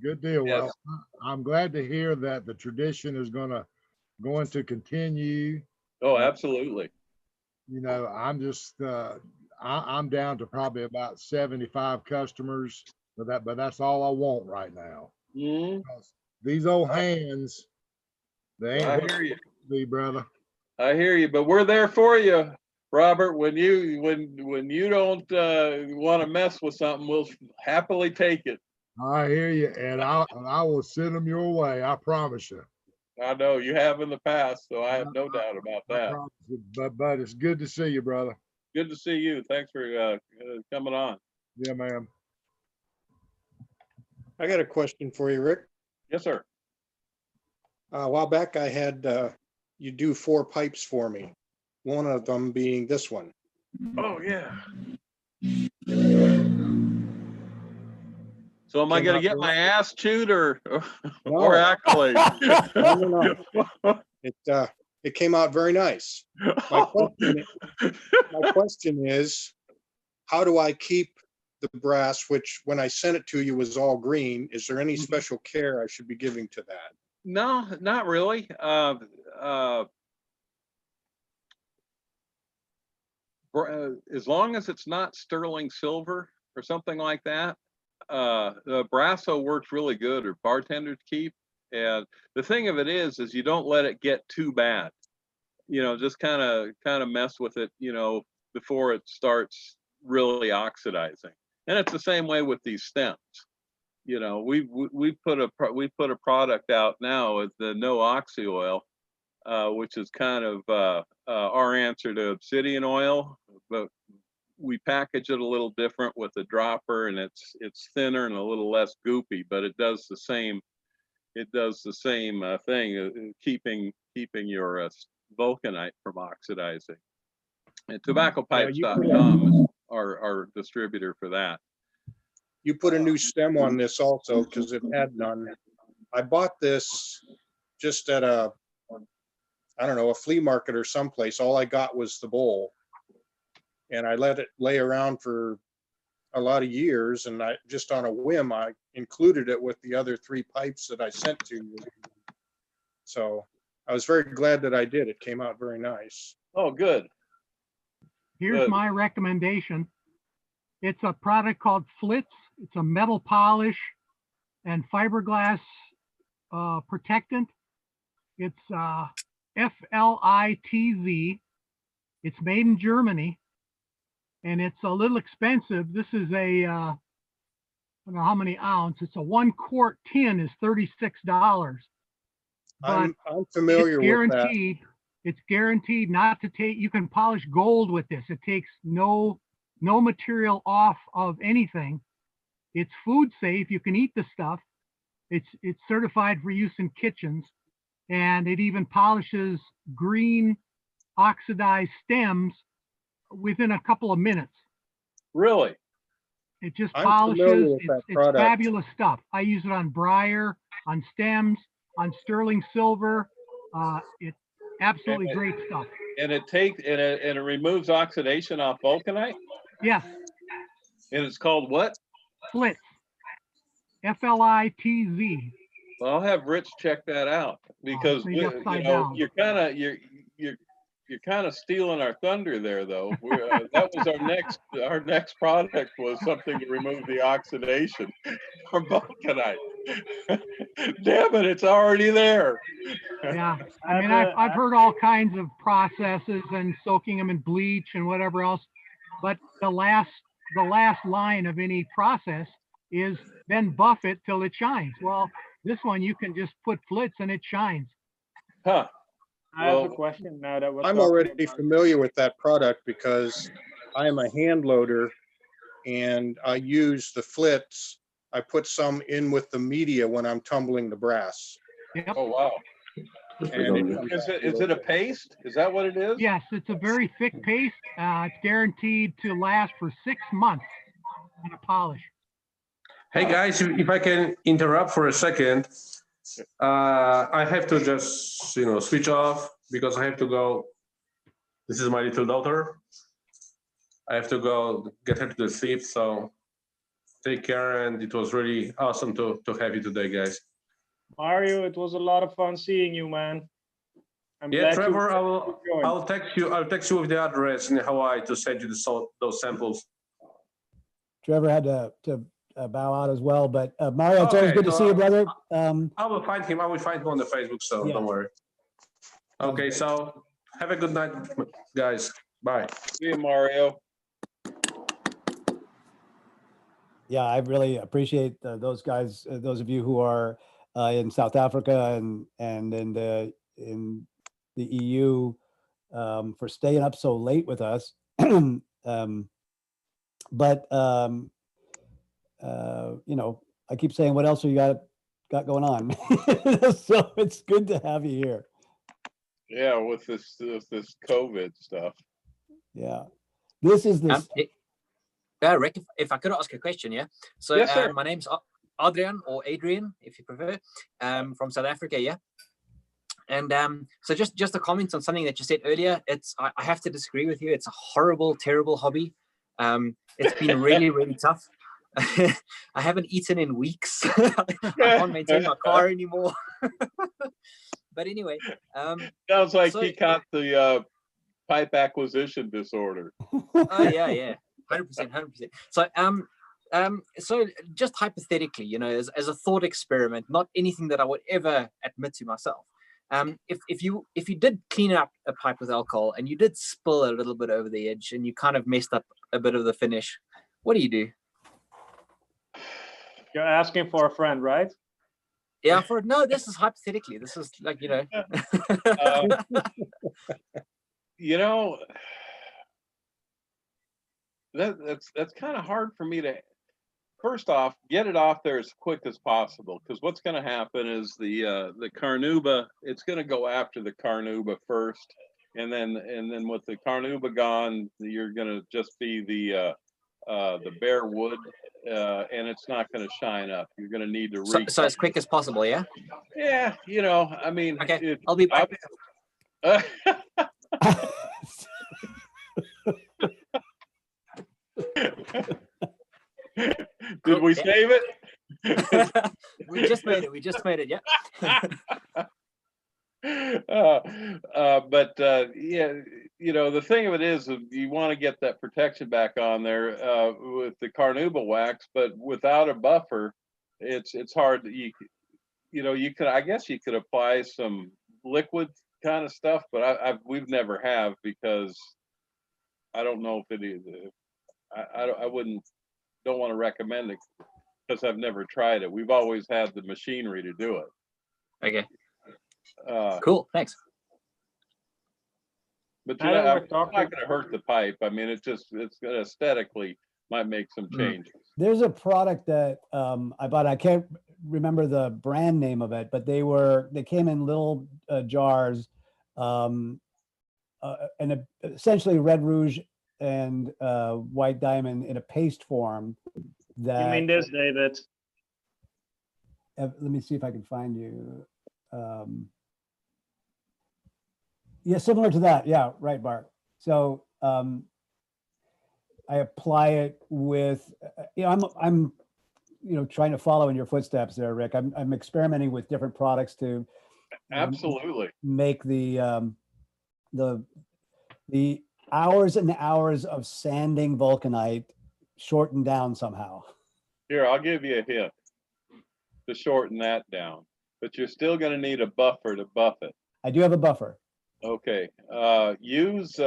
good deal. Yes. Well, I'm glad to hear that the tradition is going to continue. Oh, absolutely. You know, I'm just I'm down to probably about 75 customers, but that's all I want right now. Mm-hmm. These old hands, they ain't. I hear you. Be, brother. I hear you, but we're there for you, Robert. When you don't want to mess with something, we'll happily take it. I hear you, and I will send them your way. I promise you. I know you have in the past, so I have no doubt about that. But it's good to see you, brother. Good to see you. Thanks for coming on. Yeah, ma'am. I got a question for you, Rick. Yes, sir. A while back, I had you do 4 pipes for me. One of them being this one. Oh yeah. So am I Came going to out get very- my ass chewed or No. accolades? No. It came out very nice. My question is, how do I keep the brass, which when I sent it to you was all green? Is there any special care I should be giving to that? No, not really. As long as it's not sterling silver or something like that, the Brasso works really good, or bartenders keep. And the thing of it is you don't let it get too bad. You know, just kind of mess with it, you know, before it starts really oxidizing. And it's the same way with these stems. You know, we put a product out now with the no oxy oil, which is kind of our answer to obsidian oil, but we package it a little different with a dropper, and it's thinner and a little less goopy, but it does the same thing, keeping your vulcanite from oxidizing. And tobaccopipes.com is our distributor for that. You put a new stem on this also because it had none. I bought this just at I don't know, a flea market or someplace. All I got was the bowl, and I let it lay around for a lot of years. And I just on a whim, I included it with the other 3 pipes that I sent to you. So I was very glad that I did. It came out very nice. Oh, good. Here's my recommendation. It's a product called Flitz. It's a metal polish and fiberglass protectant. It's FLITZ. It's made in Germany, and it's a little expensive. This is a, I don't know how many ounce. It's a 1 quart tin is $36. I'm familiar with that. It's guaranteed not to take, you can polish gold with this. It takes no material off of anything. It's food safe. You can eat the stuff. It's certified for use in kitchens, and it even polishes green oxidized stems within a couple of minutes. Really? It just I'm polishes. familiar with that It's product. fabulous stuff. I use it on briar, on stems, on sterling silver. It's absolutely great stuff. And it removes oxidation off vulcanite? Yes. And it's called what? Flitz. FLITZ. Well, I'll have Rich check that out, because maybe you upside know, down. you're kind of stealing our thunder there, though. That was our next product was something to remove the oxidation from vulcanite. Damn it, it's already there. Yeah, I mean, I've heard all kinds of processes and soaking them in bleach and whatever else, but the last line of any process is then buff it till it shines. Well, this one you can just put Flitz and it shines. Huh. I have a question now that we're I'm talking already about- familiar with that product because I am a hand loader and I use the Flitz. I put some in with the media when I'm tumbling the brass. Yep. Oh, wow. And Is it a paste? Is that what it is? Yes, it's a very thick paste. It's guaranteed to last for 6 months on a polish. Hey guys, if I can interrupt for a second, I have to just switch off because I have to go. This is my little daughter. I have to go get her to sleep. So take care, and it was really awesome to have you today, guys. Mario, it was a lot of fun seeing you, man. I'm Yeah, glad Trevor, you I'll text you. I'll text you with the address in Hawaii to send you those samples. Trevor had to bow out as well, but Mario, it's always good to see you, brother. I will find him. I will find him on the Facebook, so Yeah. don't worry. Okay, so have a good night, guys. Bye. See you, Mario. Yeah, I really appreciate those guys, those of you who are in South Africa and in the EU for staying up so late with us. But I keep saying, what else have you got going on? So it's good to have you here. Yeah, with this COVID stuff. Yeah, this is this. Rick, if I could ask a question, yeah. So Yes, sir. my name's Adrian, or Adrian, if you prefer, from South Africa. Yeah. And so just a comment on something that you said earlier. I have to disagree with you. It's a horrible, terrible hobby. It's been really, really tough. I haven't eaten in weeks. I can't maintain my car anymore. But anyway, sounds like he caught the pipe acquisition disorder. Oh yeah, 100%. So just hypothetically, you know, as a thought experiment, not anything that I would ever admit to myself. If you did clean up a pipe with alcohol and you did spill a little bit over the edge and you kind of messed up a bit of the finish, what do? You're asking for a friend, right? Yeah, no, this is hypothetically. This is like, you know. You know, that's kind of hard for me to. First off, get it off there as quick as possible, because what's going to happen is the carnauba, it's going to go after the carnauba first, and then with the carnauba gone, you're going to just be the bare wood, and it's not going to shine up. You're going to need to so as quick as possible, yeah. Yeah, you know, I mean, okay, I'll be back. Did we save it? We just made it. Yeah. But yeah, you know, the thing of it is, you want to get that protection back on there with the carnauba wax, but without a buffer, it's hard. You know, you could, I guess you could apply some liquid kind of stuff, but we've never have, because I don't know if it is. I don't want to recommend it because I've never tried it. We've always had the machinery to do it. Okay. Cool. Thanks. But you know, it's not going to hurt the pipe. I mean, it's gonna aesthetically might make some changes. There's a product that I bought. I can't remember the brand name of it, but they came in little jars, and essentially Red Rouge and White Diamond in a paste form. That You mean this, David? Let me see if I can find you. Yeah, similar to that. Yeah, right, Bart. So I apply it with, you know, I'm you know, trying to follow in your footsteps there, Rick. I'm experimenting with different products to absolutely make the hours and hours of sanding vulcanite shorten down somehow. Here, I'll give you a hint to shorten that down, but you're still going to need a buffer to buff it. I do have a buffer. Okay. Use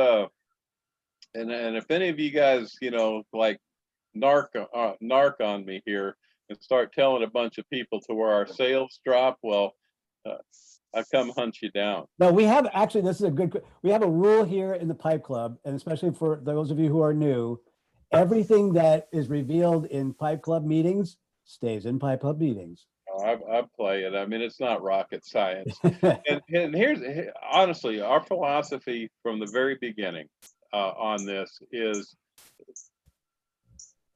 and if any of you guys, you know, like narc on me here and start telling a bunch of people to where our sales drop, well, I come hunt you down. No, we have actually, this is a good, we have a rule here in the Pipe Club, and especially for those of you who are new, everything that is revealed in Pipe Club meetings stays in Pipe Club meetings. I play it. I mean, it's not rocket science. and here's, honestly, our philosophy from the very beginning on this is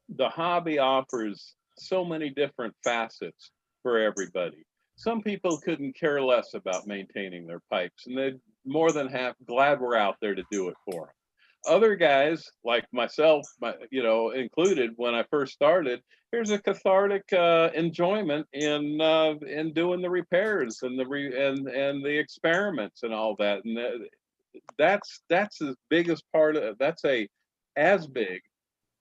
the hobby offers so many different facets for everybody. Some people couldn't care less about maintaining their pipes, and they're more than glad we're out there to do it for them. Other guys like myself, you know, included, when I first started, there's a cathartic enjoyment in doing the repairs and the experiments and all that, and that's as big as part of as big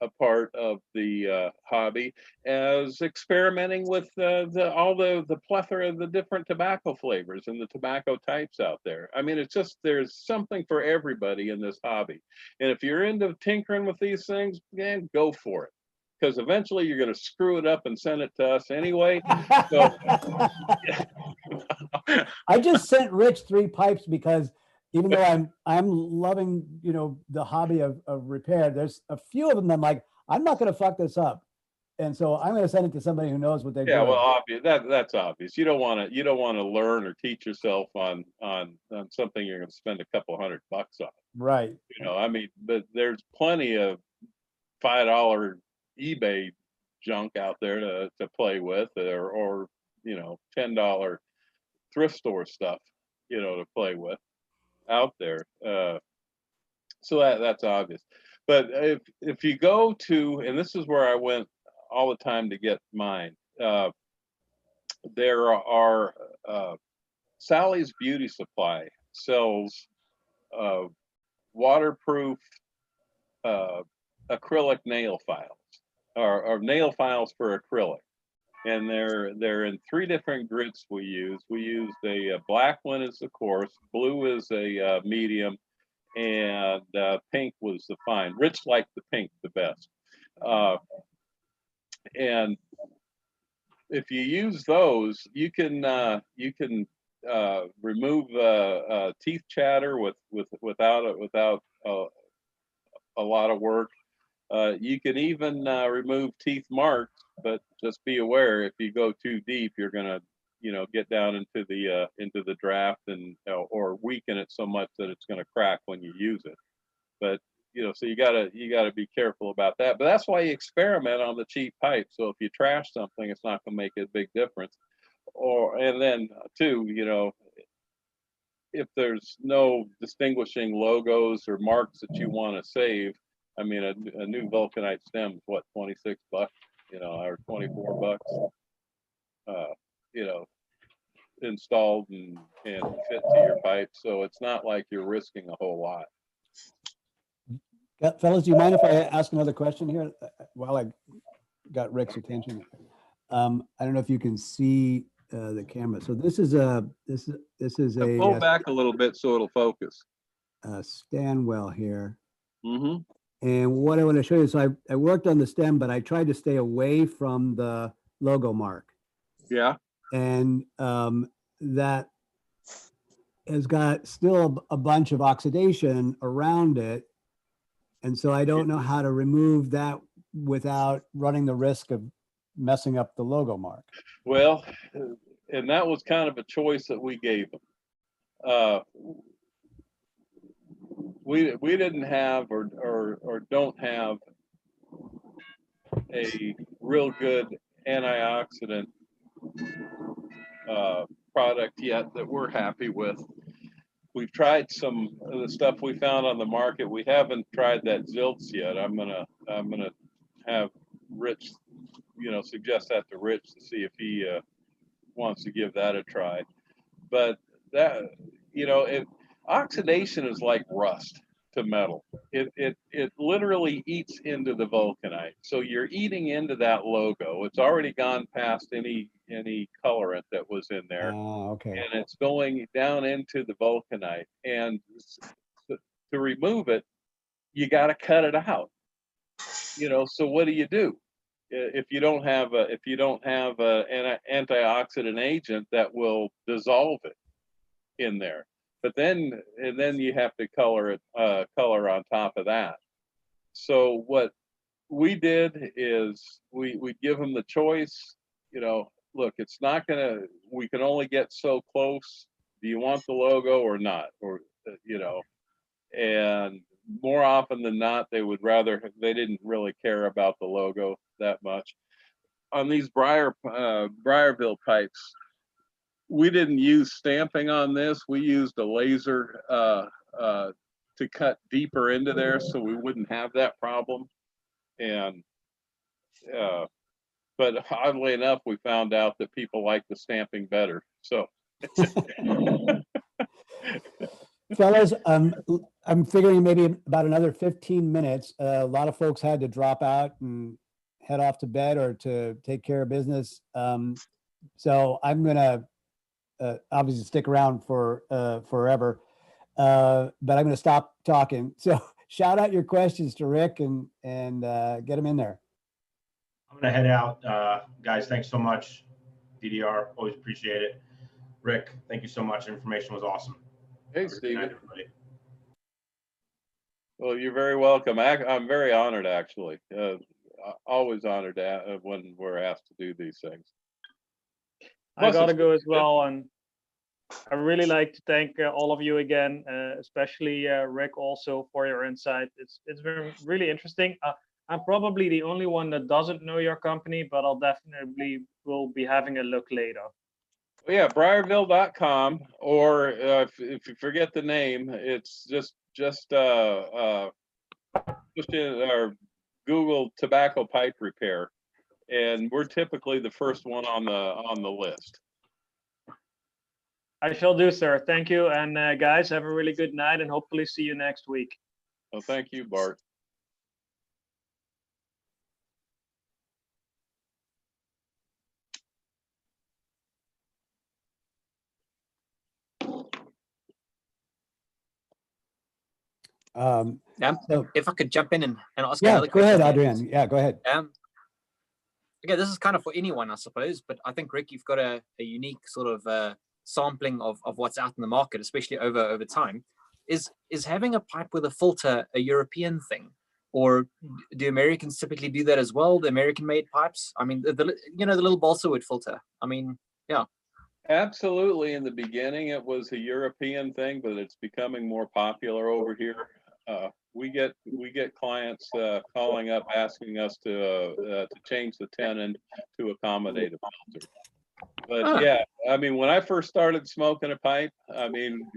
a part of the hobby as experimenting with all the plethora of the different tobacco flavors and the tobacco types out there. I mean, it's just, there's something for everybody in this hobby. And if you're into tinkering with these things, man, go for it. Because eventually you're going to screw it up and send it to us anyway. So, I just sent Rich 3 pipes because even though I'm loving, you know, the hobby of repair, there's a few of them that I'm like, I'm not going to fuck this up, and so I'm going to send it to somebody who knows what they're doing. Yeah, well, obvious. That's obvious. You don't want to learn or teach yourself on something you're going to spend a couple $100 on. Right. You know, I mean, but there's plenty of $5 eBay junk out there to play with, or you know, $10 thrift store stuff, you know, to play with out there. So that's obvious. But if you go to, and this is where I went all the time to get mine, there are Sally's Beauty Supply sells waterproof acrylic nail files, or nail files for acrylic, and they're in 3 different grits we use. We used a black one as the coarse, blue is a medium, and pink was the fine. Rich liked the pink the best. And if you use those, you can remove teeth chatter without a lot of work. You can even remove teeth marks, but just be aware, if you go too deep, you're gonna, you know, get down into the draft and or weaken it so much that it's gonna crack when you use it. But you know, so you gotta be careful about that. But that's why you experiment on the cheap pipe. So if you trash something, it's not gonna make a big difference. And then too, you know, if there's no distinguishing logos or marks that you want to save, I mean, a new vulcanite stem is what, $26, you know, or $24, you know, installed and fit to your pipe. So it's not like you're risking a whole lot. Fellas, do you mind if I ask another question here while I got Rick's attention? I don't know if you can see the camera. So this is a Pull back a little bit so it'll focus. Stanwell here. Mm-hmm. And what I want to show you, so I worked on the stem, but I tried to stay away from the logo mark. Yeah. And that has got still a bunch of oxidation around it. And so I don't know how to remove that without running the risk of messing up the logo mark. Well, and that was kind of a choice that we gave them. We didn't have or don't have a real good antioxidant product yet that we're happy with. We've tried some of the stuff we found on the market. We haven't tried that Zilts yet. I'm gonna have Rich, you know, suggest that to Rich to see if he wants to give that a try. But that, you know, oxidation is like rust to metal. It literally eats into the vulcanite. So you're eating into that logo. It's already gone past any colorant that was in there. Oh, okay. And it's going down into the vulcanite. And to remove it, you got to cut it out. You know, so what do? If you don't have an antioxidant agent that will dissolve it in there? But then you have to color on top of that. So what we did is we give them the choice. You know, look, it's not gonna. We can only get so close. Do you want the logo or not? Or you know, and more often than not, they didn't really care about the logo that much. On these Briarville pipes, we didn't use stamping on this. We used a laser to cut deeper into there so we wouldn't have that problem. And but oddly enough, we found out that people like the stamping better. So Fellas, I'm figuring maybe about another 15 minutes. A lot of folks had to drop out and head off to bed or to take care of business. So I'm gonna obviously stick around for forever, but I'm gonna stop talking. So shout out your questions to Rick and get them in there. I'm gonna head out, guys. Thanks so much, DDR. Always appreciate it. Rick, thank you so much. Information was awesome. Hey, Stephen. Well, you're very welcome. I'm very honored, actually. Always honored when we're asked to do these things. I gotta go as well, and I really like to thank all of you again, especially Rick also for your insight. It's been really interesting. I'm probably the only one that doesn't know your company, but I'll definitely will be having a look later. Yeah, Briarville.com, or if you forget the name, it's just push in or Google tobacco pipe repair, and we're typically the first one on the list. I shall do, sir. Thank you, and guys, have a really good night, and hopefully see you next week. Well, thank you, Bart. So, if I could jump in and ask yeah, another go ahead, question. Adrian. Yeah, go ahead. Okay, this is kind of for anyone, I suppose, but I think, Rick, you've got a unique sort of sampling of what's out in the market, especially over time. Is having a pipe with a filter a European thing, or do Americans typically do that as well? The American-made pipes. I mean, the little balsa wood filter. I mean, yeah. Absolutely. In the beginning, it was a European thing, but it's becoming more popular over here. We get clients calling up asking us to change the tenon to accommodate a filter. But yeah, I mean, when I first started smoking a pipe, I mean,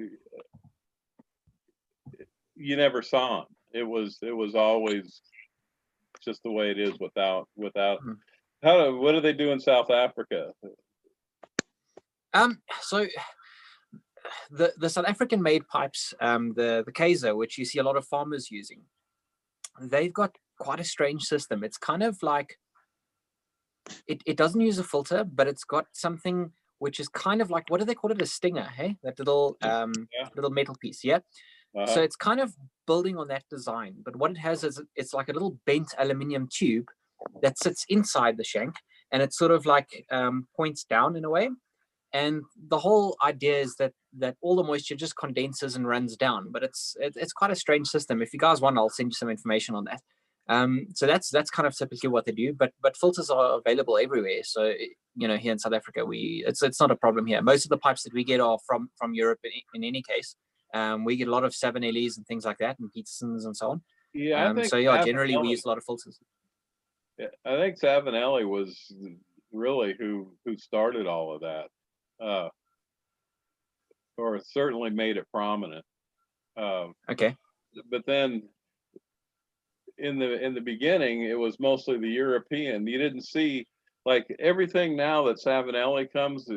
you never saw them. It was always just the way it is without. What do they do in South Africa? So the South African made pipes, the Kaiser, which you see a lot of farmers using, they've got quite a strange system. It's kind of like it doesn't use a filter, but it's got something which is kind of like, what do they call it? A stinger, hey? That little little metal piece, yeah. So it's kind of building on that design, but what it has is it's like a little bent aluminium tube that sits inside the shank, and it sort of like points down in a way. And the whole idea is that all the moisture just condenses and runs down, but it's quite a strange system. If you guys want, I'll send you some information on that. So that's kind of typically what they do, but filters are available everywhere. So here in South Africa, it's not a problem here. Most of the pipes that we get are from Europe in any case. We get a lot of Savinellis and things like that, and Petersons and so on. Yeah, I think so yeah, generally we use a lot of filters. Yeah, I think Savinelli was really who started all of that. Or certainly made it prominent. Okay. But then in the beginning, it was mostly the European. You didn't see, like, everything now that Savinelli comes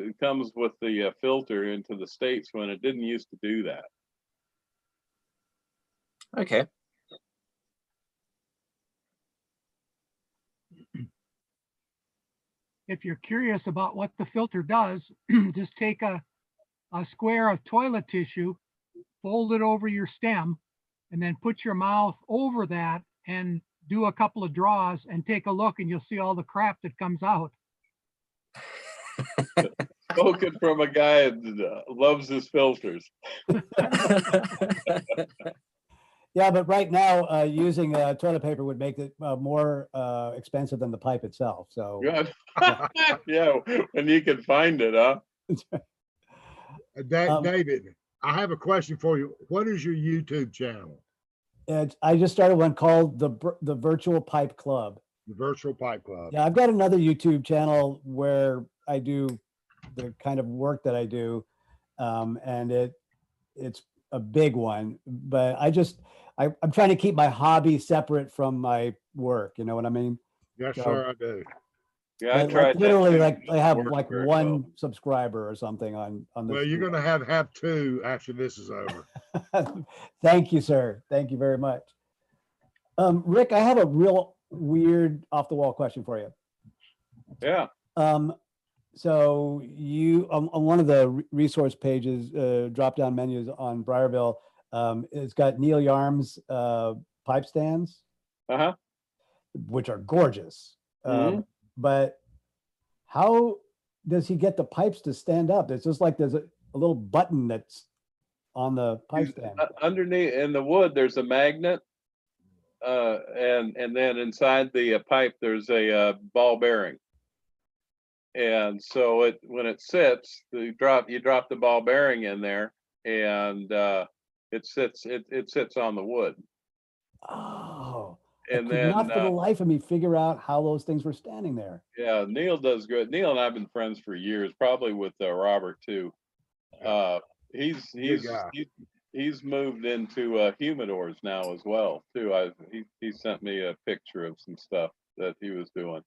with the filter into the States, when it didn't used to do that. Okay. If you're curious about what the filter does, just take a square of toilet tissue, fold it over your stem, and then put your mouth over that and do a couple of draws and take a look, and you'll see all the crap that comes out. Spoken from a guy that loves his filters. Yeah, but right now, using toilet paper would make it more expensive than the pipe itself. So Good. Yeah, when you can find it, huh? David, I have a question for you. What is your YouTube channel? I just started one called the Virtual Pipe Club. The Virtual Pipe Club. Yeah, I've got another YouTube channel where I do the kind of work that I do, and it's a big one. But I'm trying to keep my hobby separate from my work. You know what I mean? Yes, sir, I do. Yeah, I tried. Literally, I have like one subscriber or something on this. Well, you're going to have two after this is over. Thank you, sir. Thank you very much. Rick, I have a real weird off the wall question for you. Yeah. So you on one of the resource pages, drop down menus on Briarville, it's got Neil Yarm's pipe stands, which are gorgeous. But how does he get the pipes to stand up? It's just like there's a little button that's on the pipe stand. Underneath in the wood, there's a magnet, and then inside the pipe, there's a ball bearing. And so when it sits, you drop the ball bearing in there, and it sits on the wood. Oh. And could then, not for the life of me figure out how those things were standing there. yeah, Neil does good. Neil and I've been friends for years, probably with Robert too. He's Good guy. he's moved into humidors now as well too. He sent me a picture of some stuff that he was doing.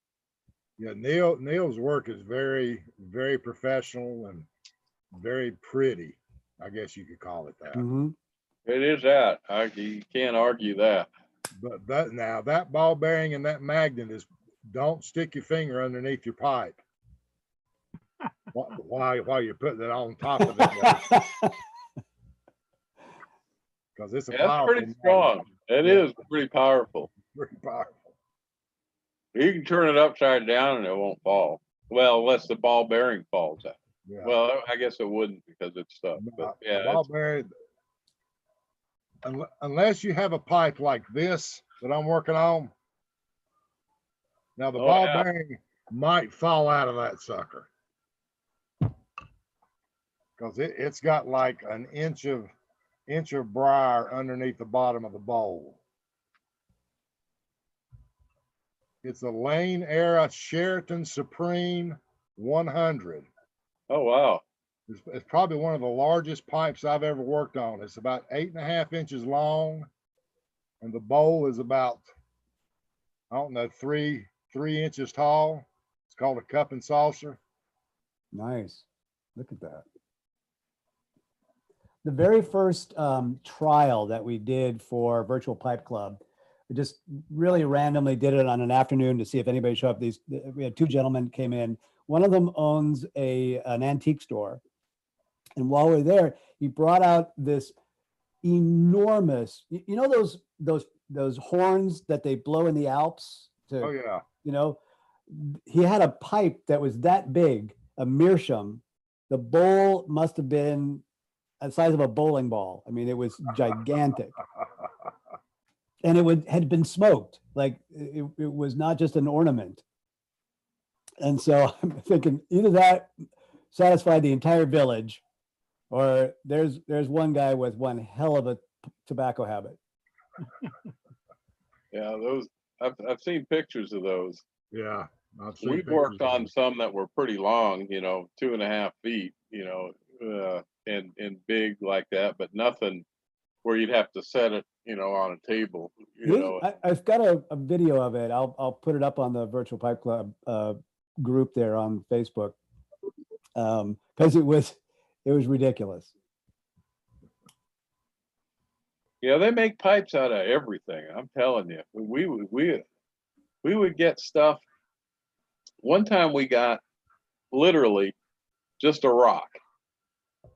Yeah, Neil's work is very, very professional and very pretty. I guess you could call it that. Mm-hmm. It is that. You can't argue that. But that ball bearing and that magnet is, don't stick your finger underneath your pipe while you're putting it on top of it. Because it's a That's pretty powerful strong. magnet. It is pretty powerful. Pretty powerful. You can turn it upside down and it won't fall. Well, unless the ball bearing falls out. Yeah. Well, I guess it wouldn't because it's stuck. But yeah, Ball bearing, unless you have a pipe like this that I'm working on. Now the ball bearing might fall out of that sucker because it's got like an inch of briar underneath the bottom of the bowl. It's a Lane Era Sheraton Supreme 100. Oh, wow. It's probably one of the largest pipes I've ever worked on. It's about 8.5 inches long, and the bowl is about, I don't know, three inches tall. It's called a cup and saucer. Nice. Look at that. The very first trial that we did for Virtual Pipe Club, we just really randomly did it on an afternoon to see if anybody showed up. We had two gentlemen came in. One of them owns an antique store. And while we were there, he brought out this enormous, you know, those horns that they blow in the Alps to, oh yeah, you know, he had a pipe that was that big, a meerschaum. The bowl must have been the size of a bowling ball. I mean, it was gigantic. And it had been smoked. Like it was not just an ornament. And so I'm thinking either that satisfied the entire village, or there's one guy with one hell of a tobacco habit. Yeah, those I've seen pictures of those. Yeah, we've worked on some that were pretty long, you know, 2.5 feet, you know, and big like that, but nothing where you'd have to set it, you know, on a table. You know, I've got a video of it. I'll put it up on the Virtual Pipe Club group there on Facebook, because it was ridiculous. Yeah, they make pipes out of everything. I'm telling you, we would get stuff. One time we got literally just a rock,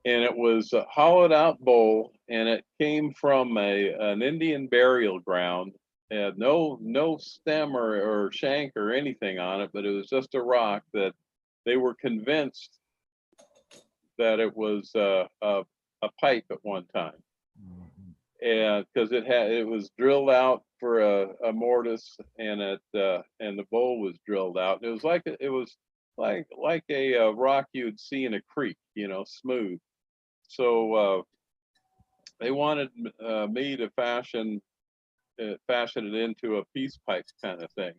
and it was a hollowed out bowl, and it came from an Indian burial ground. It had no stem or shank or anything on it, but it was just a rock that they were convinced that it was a pipe at one time. And because it was drilled out for a mortise, and the bowl was drilled out. It was like a rock you'd see in a creek, you know, smooth. So they wanted me to fashion it into a peace pipe kind of thing,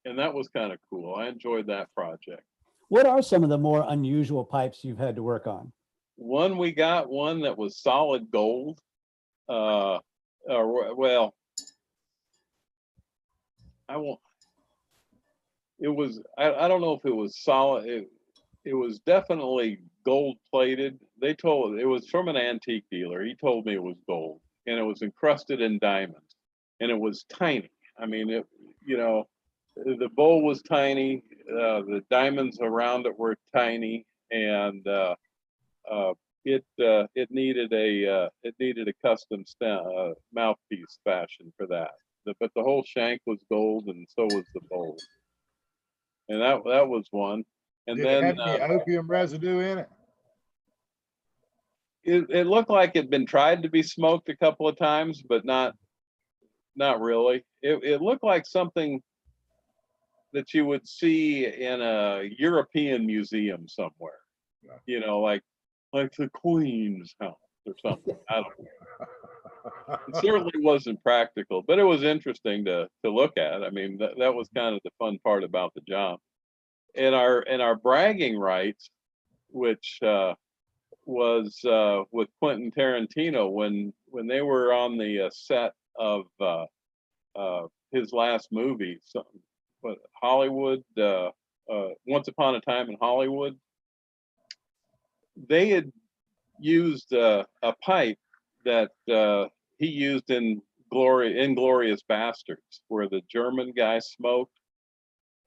and that was kind of cool. I enjoyed that project. What are some of the more unusual pipes you've had to work on? We got one that was solid gold. Well, I won't. It was. I don't know if it was solid. It was definitely gold plated. They told it was from an antique dealer. He told me it was gold, and it was encrusted in diamonds, and it was tiny. I mean, you know, the bowl was tiny. The diamonds around it were tiny, and it needed a custom mouthpiece fashion for that. But the whole shank was gold, and so was the bowl. And that was one. And did then it have any opium residue in it? It looked like it'd been tried to be smoked a couple of times, but not really. It looked like something that you would see in a European museum somewhere. You know, like the Queen's house or something. I don't know. It certainly wasn't practical, but it was interesting to look at. I mean, that was kind of the fun part about the job. And our bragging rights, which was with Quentin Tarantino when they were on the set of his last movie, Hollywood, Once Upon a Time in Hollywood. They had used a pipe that he used in Inglorious Bastards, where the German guy smoked,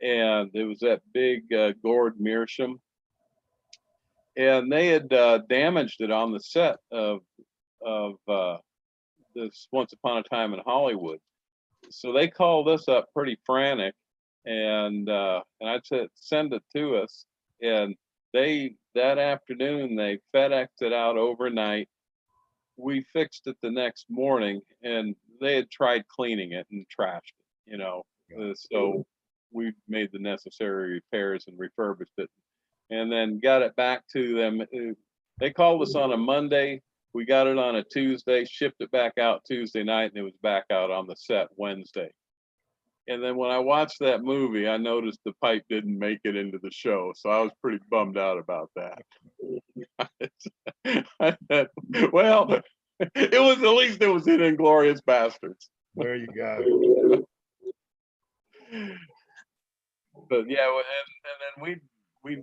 and it was that big gourd meerschaum, and they had damaged it on the set of this Once Upon a Time in Hollywood. So they called us up pretty frantic, and I said, send it to us, and that afternoon they FedExed it out overnight. We fixed it the next morning, and they had tried cleaning it and trashed it, so we made the necessary repairs and refurbished it, and then got it back to them. They called us on a Monday. We got it on a Tuesday, shipped it back out Tuesday night, and it was back out on the set Wednesday. And then when I watched that movie, I noticed the pipe didn't make it into the show, so I was pretty bummed out about that. Well, it was, at least it was in Inglorious Bastards. There you go. But yeah, and then we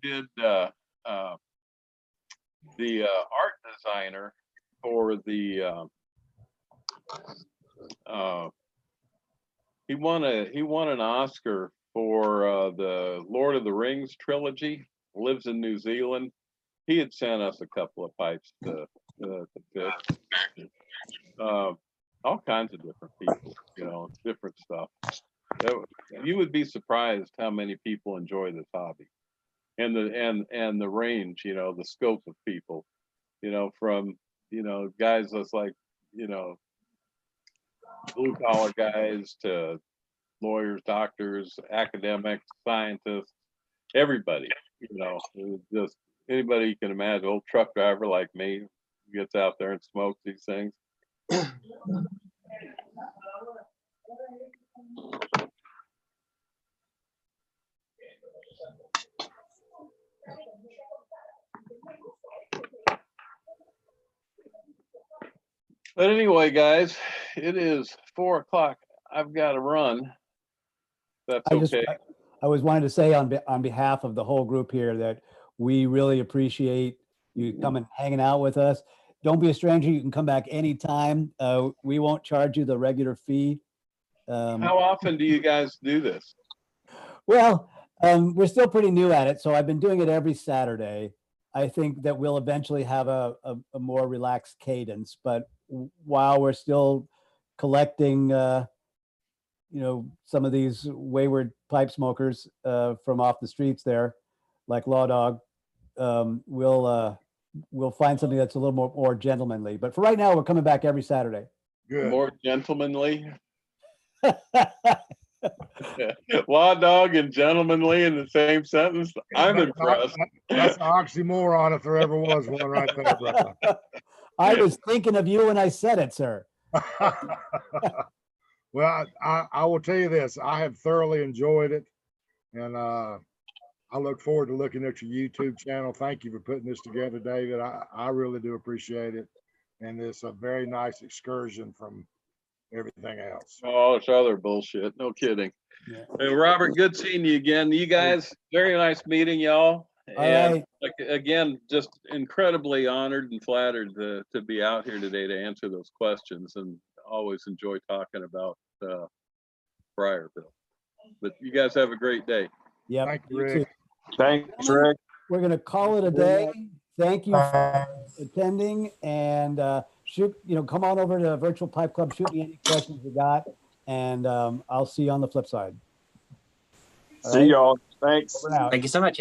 did the art designer for the he won an Oscar for the Lord of the Rings trilogy. Lives in New Zealand. He had sent us a couple of pipes to fix. All kinds of different people, different stuff. You would be surprised how many people enjoy this hobby, and the range, the scope of people, from guys that's like blue collar guys to lawyers, doctors, academics, scientists, everybody, just anybody you can imagine. Old truck driver like me gets out there and smokes these things. But anyway, guys, it is 4 o'clock. I've got to run. That's okay. I was wanting to say on behalf of the whole group here that we really appreciate you coming, hanging out with us. Don't be a stranger. You can come back anytime. We won't charge you the regular fee. How often do you guys do this? Well, we're still pretty new at it, so I've been doing it every Saturday. I think that we'll eventually have a more relaxed cadence, but while we're still collecting, some of these wayward pipe smokers from off the streets there, like Law Dog, we'll find something that's a little more gentlemanly. But for right now, we're coming back every Saturday. Good. More gentlemanly. Law Dog and gentlemanly in the same sentence. I'm impressed. That's an oxymoron if there ever was one right there, brother. I was thinking of you when I said it, sir. Well, I will tell you this. I have thoroughly enjoyed it. And I look forward to looking at your YouTube channel. Thank you for putting this together, David. I really do appreciate it. And it's a very nice excursion from everything else. Oh, it's other bullshit. No kidding. Yeah. Hey, Robert, good seeing you again. You guys, very nice meeting y'all. And again, just incredibly honored and flattered to be out here today to answer those questions, and always enjoy talking about Briarville. But you guys have a great day. Yeah. Thank you, Rick. Thanks, Rick. We're going to call it a day. Thank you for attending, and come on over to Virtual Pipe Club. Shoot me any questions you got, and I'll see you on the flip side. See y'all. Thanks. Thank you so much.